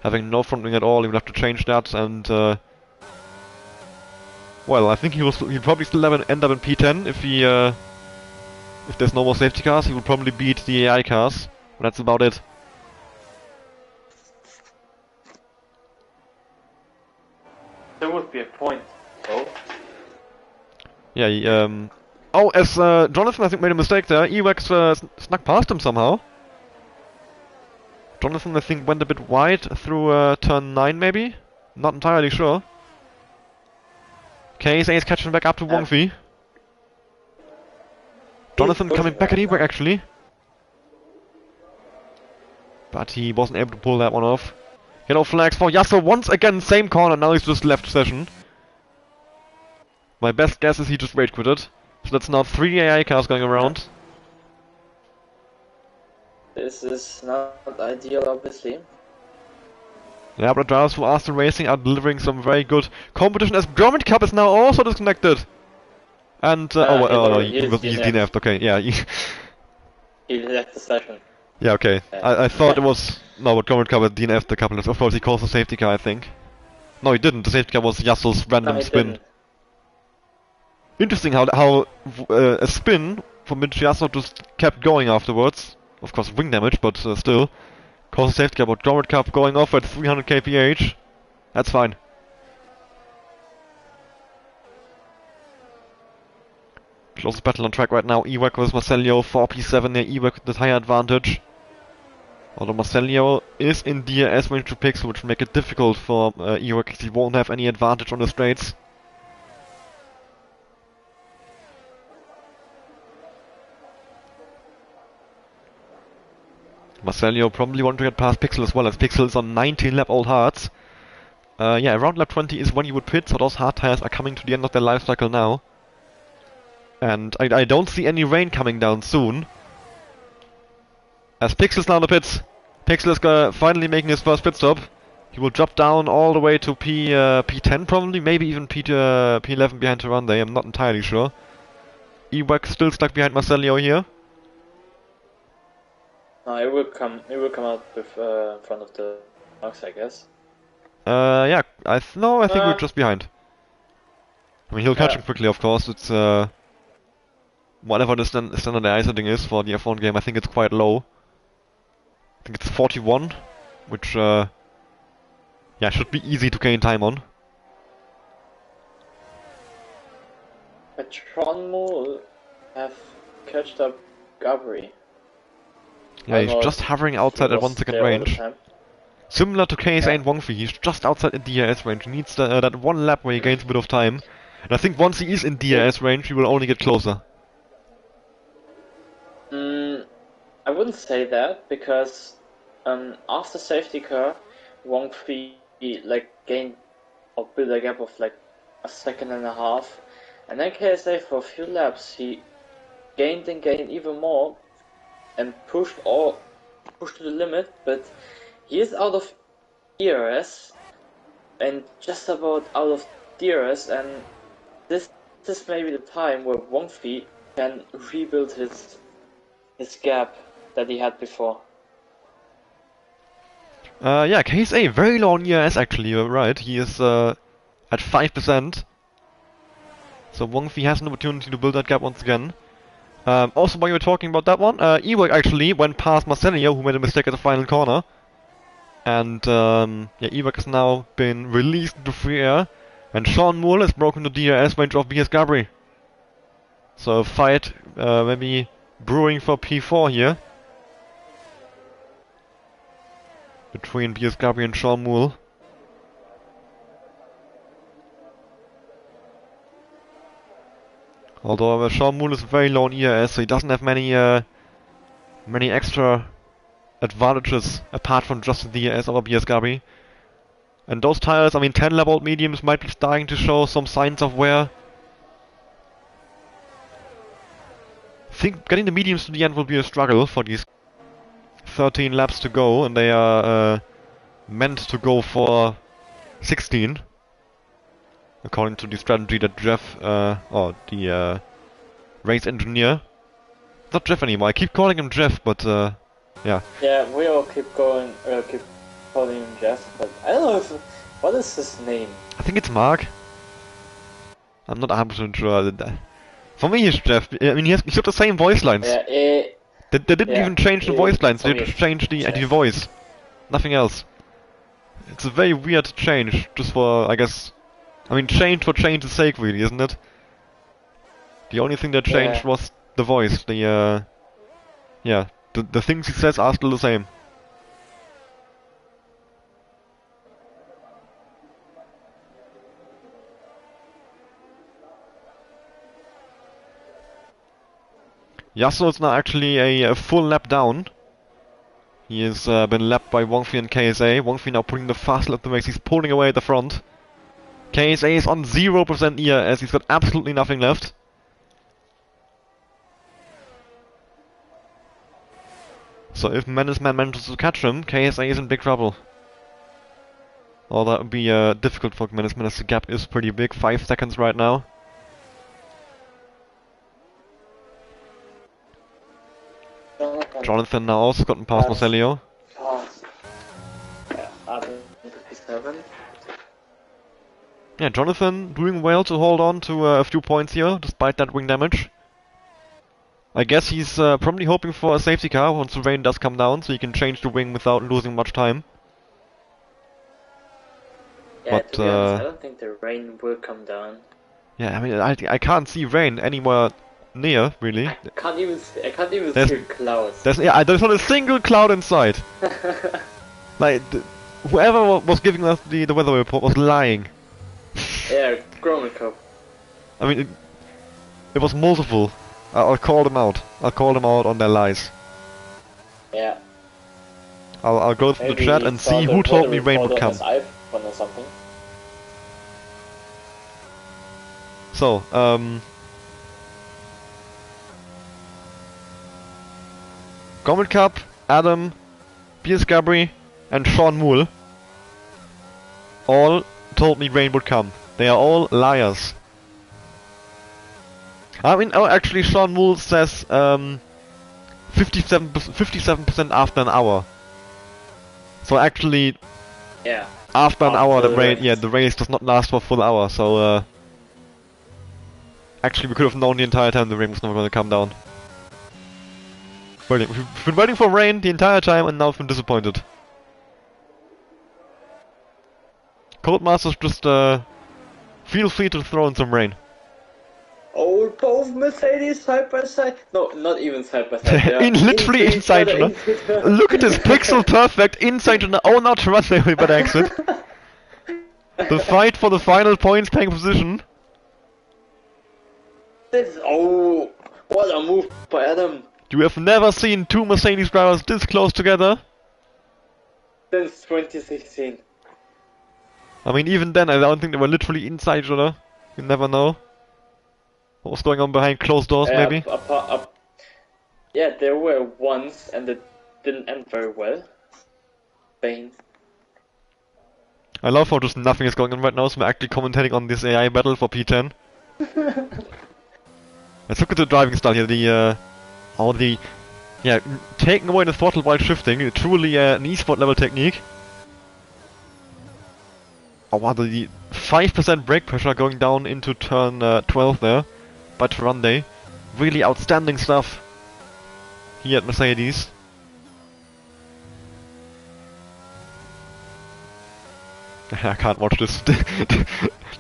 Having no front wing at all, he will have to change that, and well, I think he'll probably still end up in P10 if he if there's no more safety cars. He will probably beat the AI cars, but that's about it. There would be a point, though. Yeah, oh, as Jonathan, I think, made a mistake there. Ewex snuck past him somehow. Jonathan, I think, went a bit wide through turn 9, maybe? Not entirely sure. KSA is catching back up to Wongfi. Jonathan coming back at Ewek, actually. But he wasn't able to pull that one off. Yellow flags for Yasuo once again, same corner, now he's just left session. My best guess is he just rage quitted. So that's now 3 AI cars going around. This is not ideal, obviously. Yeah, but the drivers who are still racing are delivering some very good competition as German Cup is now also disconnected. And, oh no, he's DNF'd, okay, yeah. He left the session. Yeah, okay. I thought it was... No, but German Cup DNF'd a couple of... Of course, he caused the safety car, I think. No, he didn't. The safety car was Yassel's random spin. Didn't. Interesting how a spin from which Yasso just kept going afterwards. Of course, wing damage, but still. Caused a safety car, but German Cup going off at 300 kph. That's fine. Close battle on track right now. Ewek versus Marcelio, 4P7 near Ewek with the tire advantage. Although Marcelio is in DRS range to Pixel, which will make it difficult for Ewek because he won't have any advantage on the straights. Marcelio probably want to get past Pixel as well, as Pixel is on 19 lap old hards. Yeah, around lap 20 is when you would pit, so those hard tires are coming to the end of their life cycle now. And I don't see any rain coming down soon. As Pixel's now in the pits. Pixel is finally making his first pit stop. He will drop down all the way to P10 probably, maybe even P11 behind Taranday, I'm not entirely sure. Ewek still stuck behind Marcelio here. No, it will come out with in front of the box, I guess. Yeah, I think we're just behind. I mean, he'll catch him quickly, of course. It's whatever the standardizing is for the F1 game, I think it's quite low. I think it's 41, which yeah, should be easy to gain time on. But Tronmo have catched up Gabri. Yeah, he's just hovering outside at 1 second range. Similar to KSA and Wongfi, he's just outside in DRS range. He needs that one lap where he gains a bit of time. And I think once he is in DRS range, he will only get closer. I wouldn't say that, because after safety car, Wongfi gained or built a gap of like a second and a half. And then KSA for a few laps, he gained and gained even more. And pushed to the limit, but he is out of ERS and just about out of DRS, and this is maybe the time where Wongfi can rebuild his gap that he had before. Yeah, KSA very low on ERS actually, you're right. He is at 5%. So Wongfi has an opportunity to build that gap once again. Also, while you were talking about that one, Ewek actually went past Marcelio, who made a mistake at the final corner. And, yeah, Ewek has now been released into free air. And Sean Moore has broken the DRS range of BS Gabri. So, a fight, maybe brewing for P4 here. Between BS Gabri and Sean Moore. Although Sean Moore is very low on ERS, so he doesn't have many extra advantages apart from just the ERS over BS Gabri. And those tires, I mean 10 lap old mediums might be starting to show some signs of wear. I think getting the mediums to the end will be a struggle for these 13 laps to go, and they are meant to go for 16. According to the strategy that Jeff, or the race engineer, not Jeff anymore, I keep calling him Jeff, but yeah. Yeah, we all keep calling him Jeff, but I don't know what is his name? I think it's Mark. I'm not 100% sure. For me, he's Jeff. I mean, he's got the same voice lines. Yeah, they didn't even change the voice lines, they just changed the voice. Nothing else. It's a very weird change, just for, I guess... I mean, change for change's sake, really, isn't it? The only thing that changed was the voice. Yeah, the things he says are still the same. Yasuo is now actually a full lap down. He has been lapped by Wongfi and KSA. Wongfi now putting the fast lap to race. He's pulling away at the front. KSA is on 0% ERS, he's got absolutely nothing left. So if Menace Man manages to catch him, KSA is in big trouble. Or that would be difficult for Menace Man as the gap is pretty big, 5 seconds right now. Jonathan now also gotten past Marcelio. Yeah, 57. Yeah, Jonathan doing well to hold on to a few points here, despite that wing damage. I guess he's probably hoping for a safety car once the rain does come down, so he can change the wing without losing much time. Yeah, But, to be honest, I don't think the rain will come down. Yeah, I mean, I can't see rain anywhere near, really. I can't even see clouds. There's not a single cloud in sight. Like, whoever was giving us the weather report was lying. Yeah, Gromit Cup. I mean, it was multiple. I'll call them out. I'll call them out on their lies. Yeah. I'll go through the chat and see who told me rain would come. Or something. So, Gromit Cup, Adam, Piers Gabri, and Sean Moole all told me rain would come. They are all liars. I mean, oh, actually, Sean Moole says 57% after an hour. So actually, yeah, after an hour, the race does not last for a full hour. So actually, we could have known the entire time the rain was never going to come down. Brilliant. We've been waiting for rain the entire time, and now we've been disappointed. Codemasters, just feel free to throw in some rain. Oh, both Mercedes side by side. No, not even side by side. Literally inside each other. Look at this pixel perfect inside each other. Oh, not runway, we better exit. The fight for the final points paying position. Oh, what a move by Adam. You have never seen two Mercedes drivers this close together. Since 2016. I mean, even then, I don't think they were literally inside each other. You never know. What was going on behind closed doors, maybe? Yeah, there were once, and it didn't end very well. Bane. I love how just nothing is going on right now, so we're actually commentating on this AI battle for P10. Let's look at the driving style here. Taking away the throttle while shifting, truly an eSport level technique. Oh wow, the 5% brake pressure going down into turn 12 there by Tarande. Really outstanding stuff here at Mercedes. I can't watch this.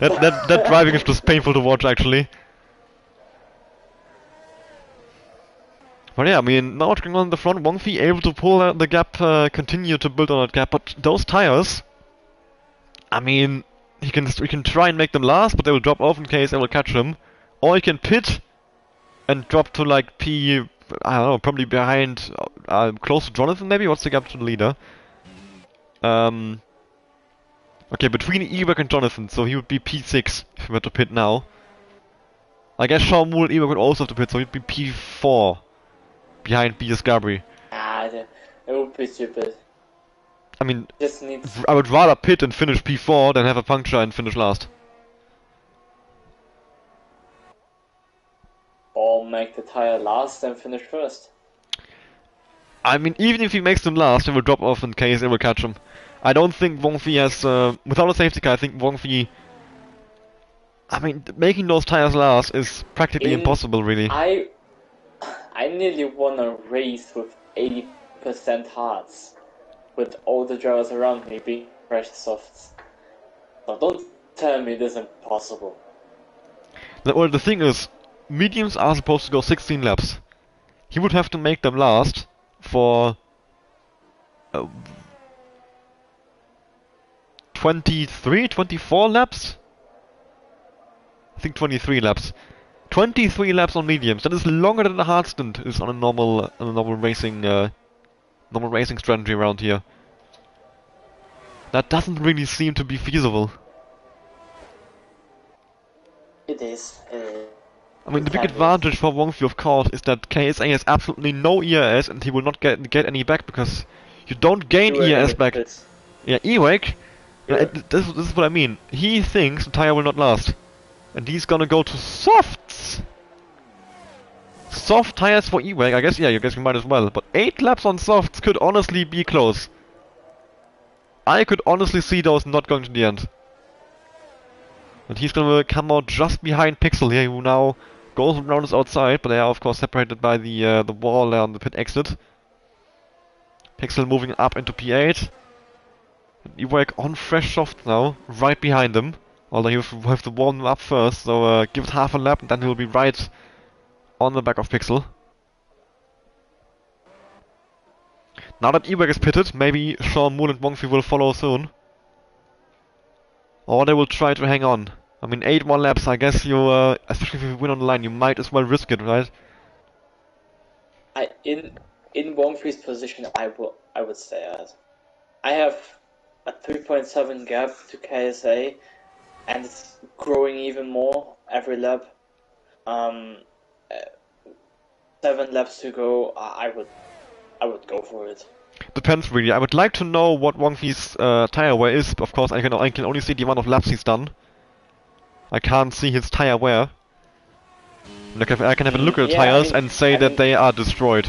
that driving is just painful to watch, actually. But yeah, I mean, now what's going on in the front, Wongfi able to pull out the gap, continue to build on that gap, but those tires, I mean, we can try and make them last, but they will drop off in case I will catch them. Or he can pit and drop to like P, I don't know, probably behind, close to Jonathan maybe? What's the gap to the leader? Okay, between Ewek and Jonathan, so he would be P6 if he were to pit now. I guess Sean Moole and Ewek would also have to pit, so he'd be P4 behind Piers Gabri. It would be stupid. I mean, Just needs... I would rather pit and finish P4 than have a puncture and finish last. Or make the tire last and finish first. I mean, even if he makes them last, he will drop off in case it will catch him. I don't think Wongfi has, without a safety car, I think Wongfi... I mean, making those tires last is practically impossible, really. I nearly won a race with 80% hards. With all the drivers around me being fresh softs. So don't tell me this is impossible. Well, the thing is, mediums are supposed to go 16 laps. He would have to make them last for 24 laps? I think 23 laps. 23 laps on mediums. That is longer than a hard stint is on a normal racing strategy around here. That doesn't really seem to be feasible. It is. I mean, the big time being. advantage for Wongfi, of course, is that KSA has absolutely no ERS, and he will not get any back because you don't gain You were ERS gonna back. pit. Yeah, Ewek. You're, This is what I mean. He thinks the tire will not last, and he's gonna go to softs. Soft tires for Ewek, I guess. Yeah, you guess you might as well. But 8 laps on softs could honestly be close. I could honestly see those not going to the end. And he's gonna come out just behind Pixel here, who now goes around us outside, but they are of course separated by the wall there on the pit exit. Pixel moving up into P8. Ewek on fresh soft now, right behind him. Although you have to warm him up first, so give it half a lap and then he'll be right on the back of Pixel. Now that Ewek is pitted, maybe Sean Moon and Wongfi will follow soon. Or they will try to hang on. I mean, 8 more laps, I guess you, especially if you win on the line, you might as well risk it, right? In Wongfi's position, I would say that. I have a 3.7 gap to KSA, and it's growing even more every lap. 7 laps to go. I would go for it. Depends really. I would like to know what Wongfi's tire wear is. Of course, I can only see the amount of laps he's done. I can't see his tire wear. Look, I can have a look at the tires and say that they are destroyed.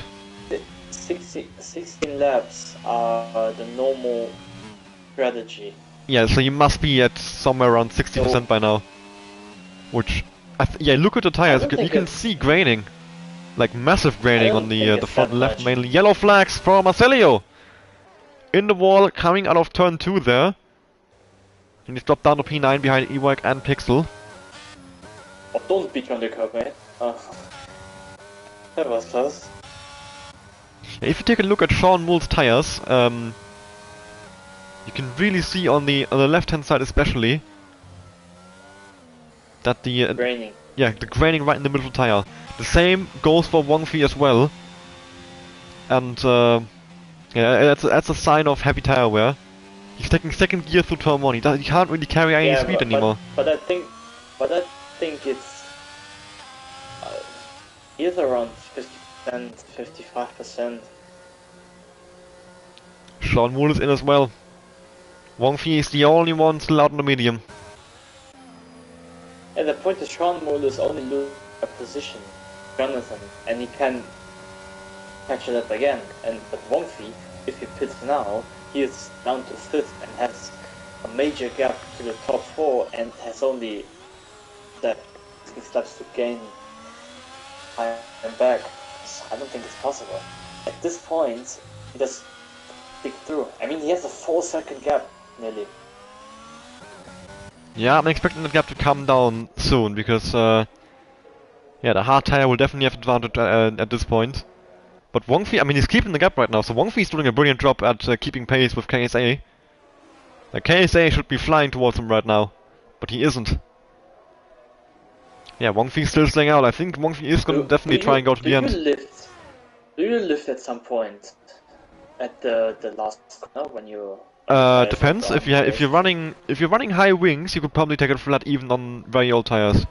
16 laps are the normal strategy. Yeah, so you must be at somewhere around 60% by now. Which, yeah, look at the tires. You can see graining, like massive graining on the front left, mainly. Yellow flags for Marcelio. In the wall, coming out of turn 2 there. And he's dropped down to P9 behind Ewek and Pixel. Oh, don't beat on the curb, mate. That was close. If you take a look at Sean Moore's tires, you can really see on the left-hand side especially that the graining. Yeah, the graining right in the middle tire. The same goes for Wongfi as well. And yeah, that's a sign of heavy tire wear. He's taking second gear through turn 1. He can't really carry any speed anymore. But I think it's either around 50%, 55%. Sean Moore is in as well. Wongfi is the only one still out in the medium. Yeah, the point is Sean Moore is only losing a position, Jonathan, and he can catch it up again. But Wongfi, if he pits now, he is down to 5th and has a major gap to the top 4 and has only 6 steps to gain time back. So I don't think it's possible. At this point, he just stick through. I mean, he has a 4-second gap, nearly. Yeah, I'm expecting that gap to come down soon, because yeah, the hard tire will definitely have advantage at this point. But Wongfi, I mean, he's keeping the gap right now, so Wongfi is doing a brilliant job at keeping pace with KSA. KSA should be flying towards him right now, but he isn't. Yeah, Wongfi's still staying out. I think Wongfi is going to definitely try and go to the end. Do you lift at some point at the last corner when you? Depends. If you're running high wings, you could probably take it flat even on very old tires.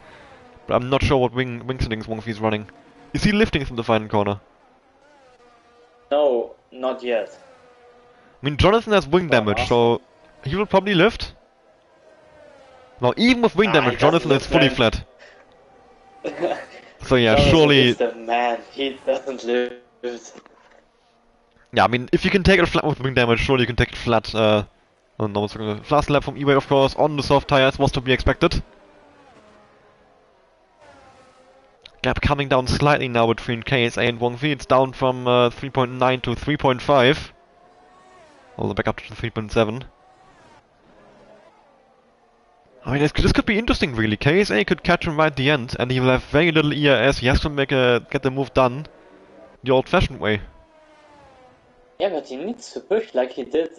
But I'm not sure what wing settings Wongfi's running. Is he lifting from the final corner? No, not yet. I mean, Jonathan has wing damage, so he will probably lift. Now, even with wing damage, Jonathan is fully flat. So yeah, Jonathan surely. is the man. He doesn't lift. Yeah, I mean, if you can take it flat with wing damage, surely you can take it flat. Oh no, it's a fast lap from Ewek, of course, on the soft tires was to be expected. Gap coming down slightly now between KSA and Wongfi. It's down from 3.9 to 3.5. All the back up to 3.7. I mean, this could be interesting, really. KSA could catch him right at the end, and he will have very little ERS. He has to get the move done the old-fashioned way. Yeah, but he needs to push like he did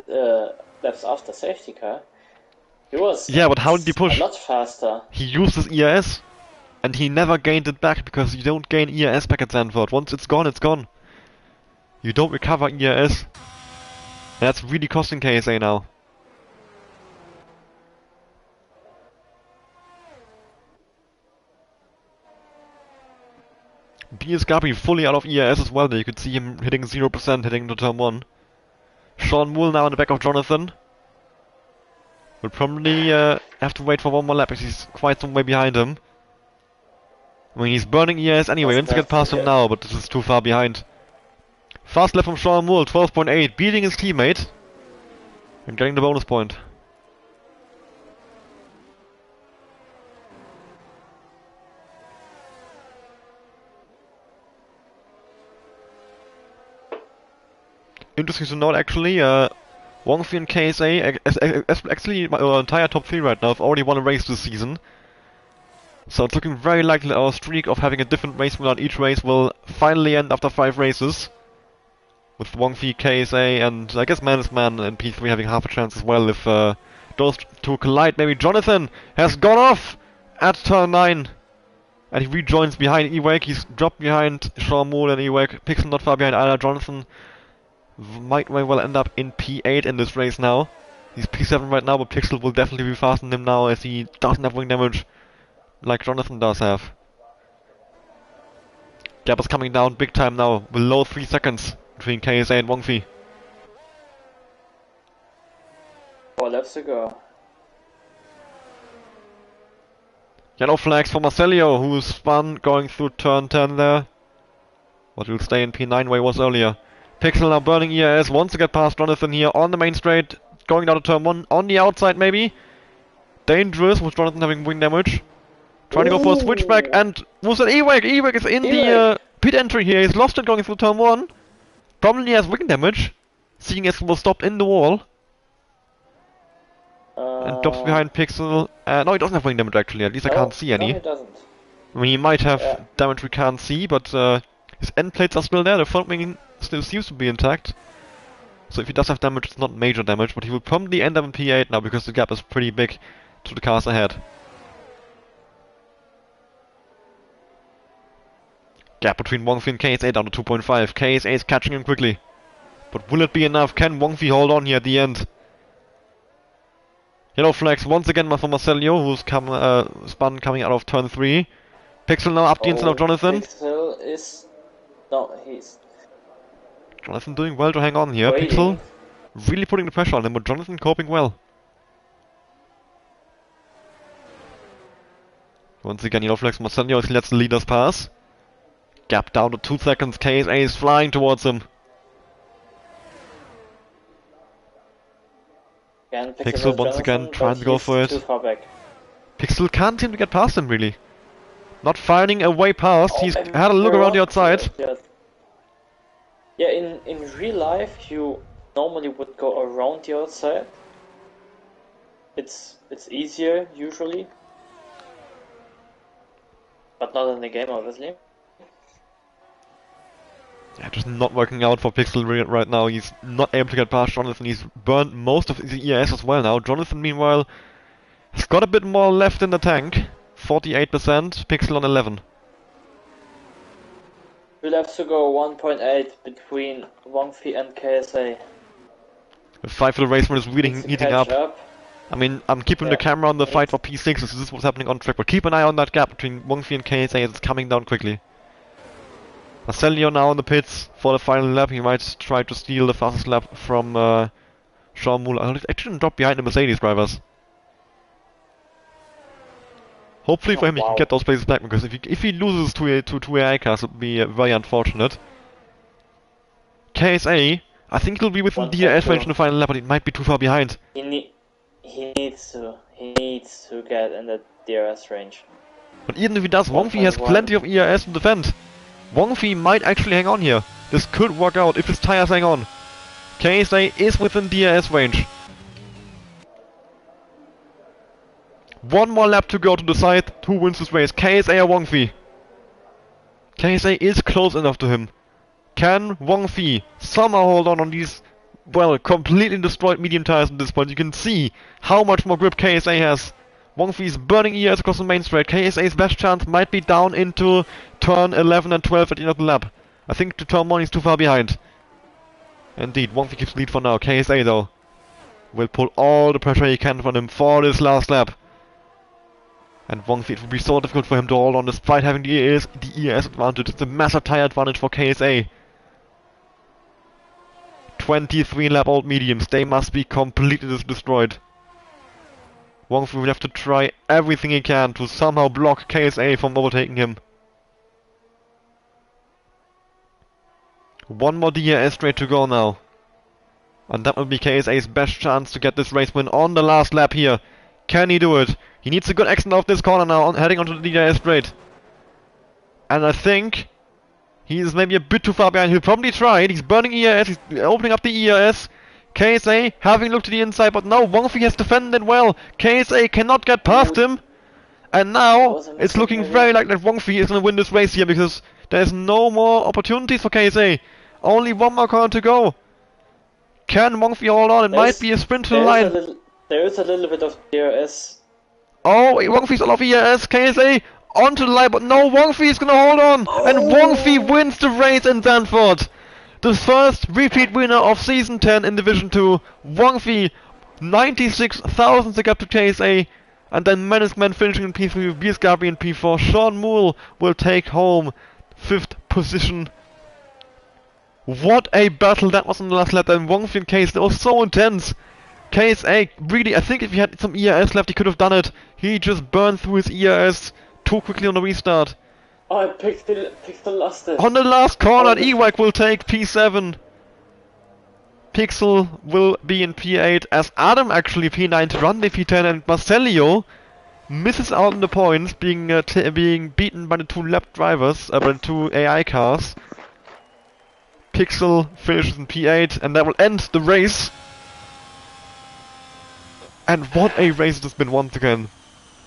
laps after safety car. He was but how did he push? A lot faster. He used his ERS, and he never gained it back, because you don't gain ERS back at Zandvoort. Once it's gone, it's gone. You don't recover ERS. That's really costing KSA now. BS Gabi fully out of ERS as well. There you could see him hitting 0%, heading into turn 1. Sean Moole now in the back of Jonathan. Will probably have to wait for one more lap because he's quite some way behind him. I mean, he's burning ERS anyway. Wants to get past him now, but this is too far behind. Fast lap from Sean Moole, 12.8, beating his teammate and getting the bonus point. Interesting to note, actually, Wang Fei and KSA, actually our entire top 3 right now, have already won a race this season. So it's looking very likely our streak of having a different race winner on each race will finally end after 5 races. With Wang Fei, KSA, and I guess Man is Man and P3 having half a chance as well if those two collide. Maybe Jonathan has gone off at turn 9. And he rejoins behind Ewek. He's dropped behind Sean Moole and Ewek. Pixel not far behind either. Jonathan might very well end up in P8 in this race now. He's P7 right now, but Pixel will definitely be faster than him now as he doesn't have wing damage like Jonathan does have. Gap is coming down big time now, below 3 seconds between KSA and Wang Fei. 4 laps to go. Yellow flags for Marcelio, who spun going through turn 10 there. But will stay in P9 where he was earlier. Pixel now burning ERS, wants to get past Jonathan here on the main straight. Going down to turn 1, on the outside maybe. Dangerous with Jonathan having wing damage. Trying to go for a switchback, and was it Ewek? Ewek is in the pit entry here, he's lost it going through turn 1. Probably has wing damage, seeing as he was stopped in the wall. And drops behind Pixel. No, he doesn't have wing damage actually, at least I can't see any. No, he doesn't. I mean, he might have damage we can't see, but his end plates are still there, the front wing still seems to be intact. So if he does have damage, it's not major damage, but he will probably end up in P8 now because the gap is pretty big to the cars ahead. Gap between Wang Fei and KSA down to 2.5. KSA is catching him quickly. But will it be enough? Can Wang Fei hold on here at the end? Yellow flags once again for Marcelio, who's spun coming out of turn 3. Pixel now up the inside of Jonathan. Pixel is... No, he's... Jonathan doing well to hang on here. Waiting. Pixel really putting the pressure on him, but Jonathan coping well. Once again, yellow flags Marcelio as he lets the leaders pass. Gap down to 2 seconds. KSA is flying towards him. Pixel once again trying to go for it. Too far back. Pixel can't seem to get past him really. Not finding a way past. He's had a look around the outside. Yeah, in real life you normally would go around the outside. It's easier usually. But not in the game obviously. Yeah, just not working out for Pixel right now. He's not able to get past Jonathan. He's burned most of his ERS as well now. Jonathan, meanwhile, has got a bit more left in the tank. 48%, Pixel on 11. We'll have to go 1.8 between Wang Fei and KSA. The fight for the race is really heating up. I mean, I'm keeping the camera on the fight for P6, so this is what's happening on track. But keep an eye on that gap between Wang Fei and KSA as it's coming down quickly. Marcelio now in the pits for the final lap. He might try to steal the fastest lap from Sean Moole. I actually drop behind the Mercedes drivers. Hopefully for him he can get those places back, because if he loses to two AI cars, it would be very unfortunate. KSA, I think he'll be within DRS range in the final lap, but it might be too far behind. He needs to get in the DRS range. But even if he does, Wang Fei has plenty of ERS to defend. Wang Fei might actually hang on here. This could work out if his tires hang on. KSA is within DRS range. One more lap to go to decide who wins this race, KSA or Wang Fei. KSA is close enough to him. Can Wang Fei somehow hold on these, well, completely destroyed medium tires at this point? You can see how much more grip KSA has. Wang Fei is burning ERS across the main straight. KSA's best chance might be down into turn 11 and 12 at the end of the lap. I think to turn 1 he's too far behind. Indeed, Wang Fei keeps lead for now. KSA though will pull all the pressure he can from him for this last lap. And Wongfi, it would be so difficult for him to hold on despite having the ES advantage. It's a massive tire advantage for KSA. 23 lap old mediums, they must be completely destroyed. Wongfi will have to try everything he can to somehow block KSA from overtaking him. One more DRS straight to go now. And that will be KSA's best chance to get this race win on the last lap here. Can he do it? He needs a good exit off this corner now, heading onto the DRS straight. And I think he is maybe a bit too far behind. He'll probably try it. He's burning ERS, he's opening up the ERS. KSA having looked to the inside, but no, Wongfi has defended well. KSA cannot get past him. And now it's looking very likely that Wongfi is going to win this race here because there's no more opportunities for KSA. Only one more corner to go. Can Wongfi hold on? It might be a sprint to the line. There is a little bit of DRS. Oh, Wongfi's all off ERS. KSA onto the line, but no, Wongfi is going to hold on. Oh. And Wongfi wins the race in Zandvoort. The first repeat winner of Season 10 in Division 2. Wongfi, 96,000 to get to KSA. And then Management finishing in P3 with BS Gabri in P4. Sean Moole will take home 5th position. What a battle that was on the last lap. And Wongfi and KSA was so intense. KSA, really, I think if he had some ERS left, he could have done it. He just burned through his ERS too quickly on the restart. Oh, I picked the last. On the last corner, Ewak will take P7. Pixel will be in P8 as Adam actually P9 to run the P10, and Marcelio misses out on the points, being beaten by the two lap drivers, by the two AI cars. Pixel finishes in P8, and that will end the race. And what a race it has been once again.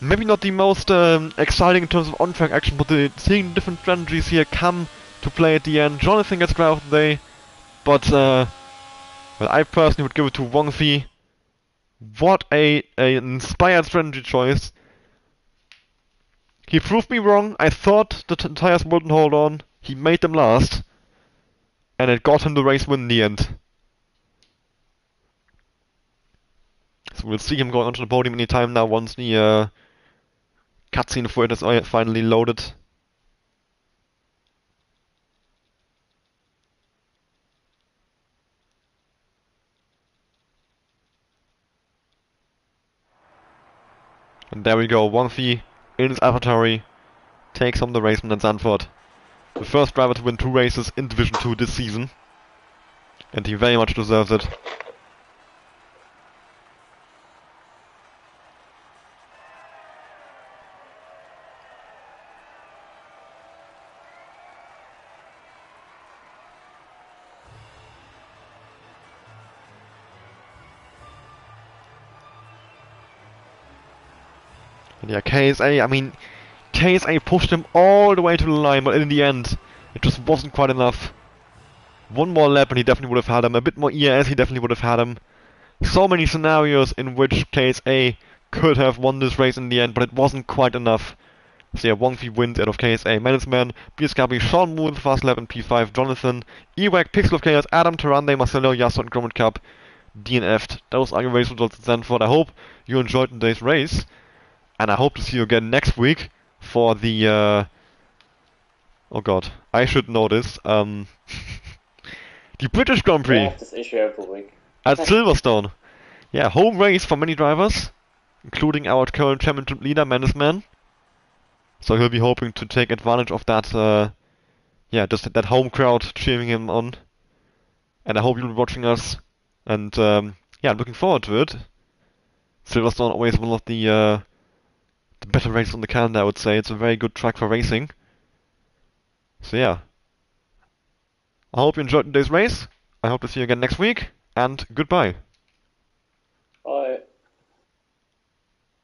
Maybe not the most exciting in terms of on-track action, but seeing different strategies here come to play at the end. Jonathan gets driver of the day, but well, I personally would give it to Wongfi. What an inspired strategy choice. He proved me wrong. I thought the tires wouldn't hold on. He made them last. And it got him the race win in the end. So we'll see him going onto the podium anytime now once the cutscene for it is finally loaded. And there we go, Wongfi in his AlphaTauri takes home the race win at Zandvoort. The first driver to win 2 races in Division 2 this season. And he very much deserves it. And yeah, KSA, I mean, KSA pushed him all the way to the line, but in the end, it just wasn't quite enough. One more lap and he definitely would have had him. A bit more ERS, he definitely would have had him. So many scenarios in which KSA could have won this race in the end, but it wasn't quite enough. So yeah, Wongfi wins out of KSA. Management, BS Gabri, Sean Moore, fast lap in P5, Jonathan, Ewak, Pixel of Chaos, Adam, Tarande, Marcelo, Yasso, and Gromit Cup DNF'd. Those are your race results at Zandvoort. I hope you enjoyed today's race. And I hope to see you again next week for the, oh god, I should know this, the British Grand Prix. I have this issue every week. At Silverstone. Yeah, home race for many drivers, including our current championship leader, Mannesman. So he'll be hoping to take advantage of that, yeah, just that home crowd cheering him on. And I hope you'll be watching us. And, yeah, I'm looking forward to it. Silverstone always one of the better races on the calendar, I would say. It's a very good track for racing. So yeah. I hope you enjoyed today's race. I hope to see you again next week, and goodbye.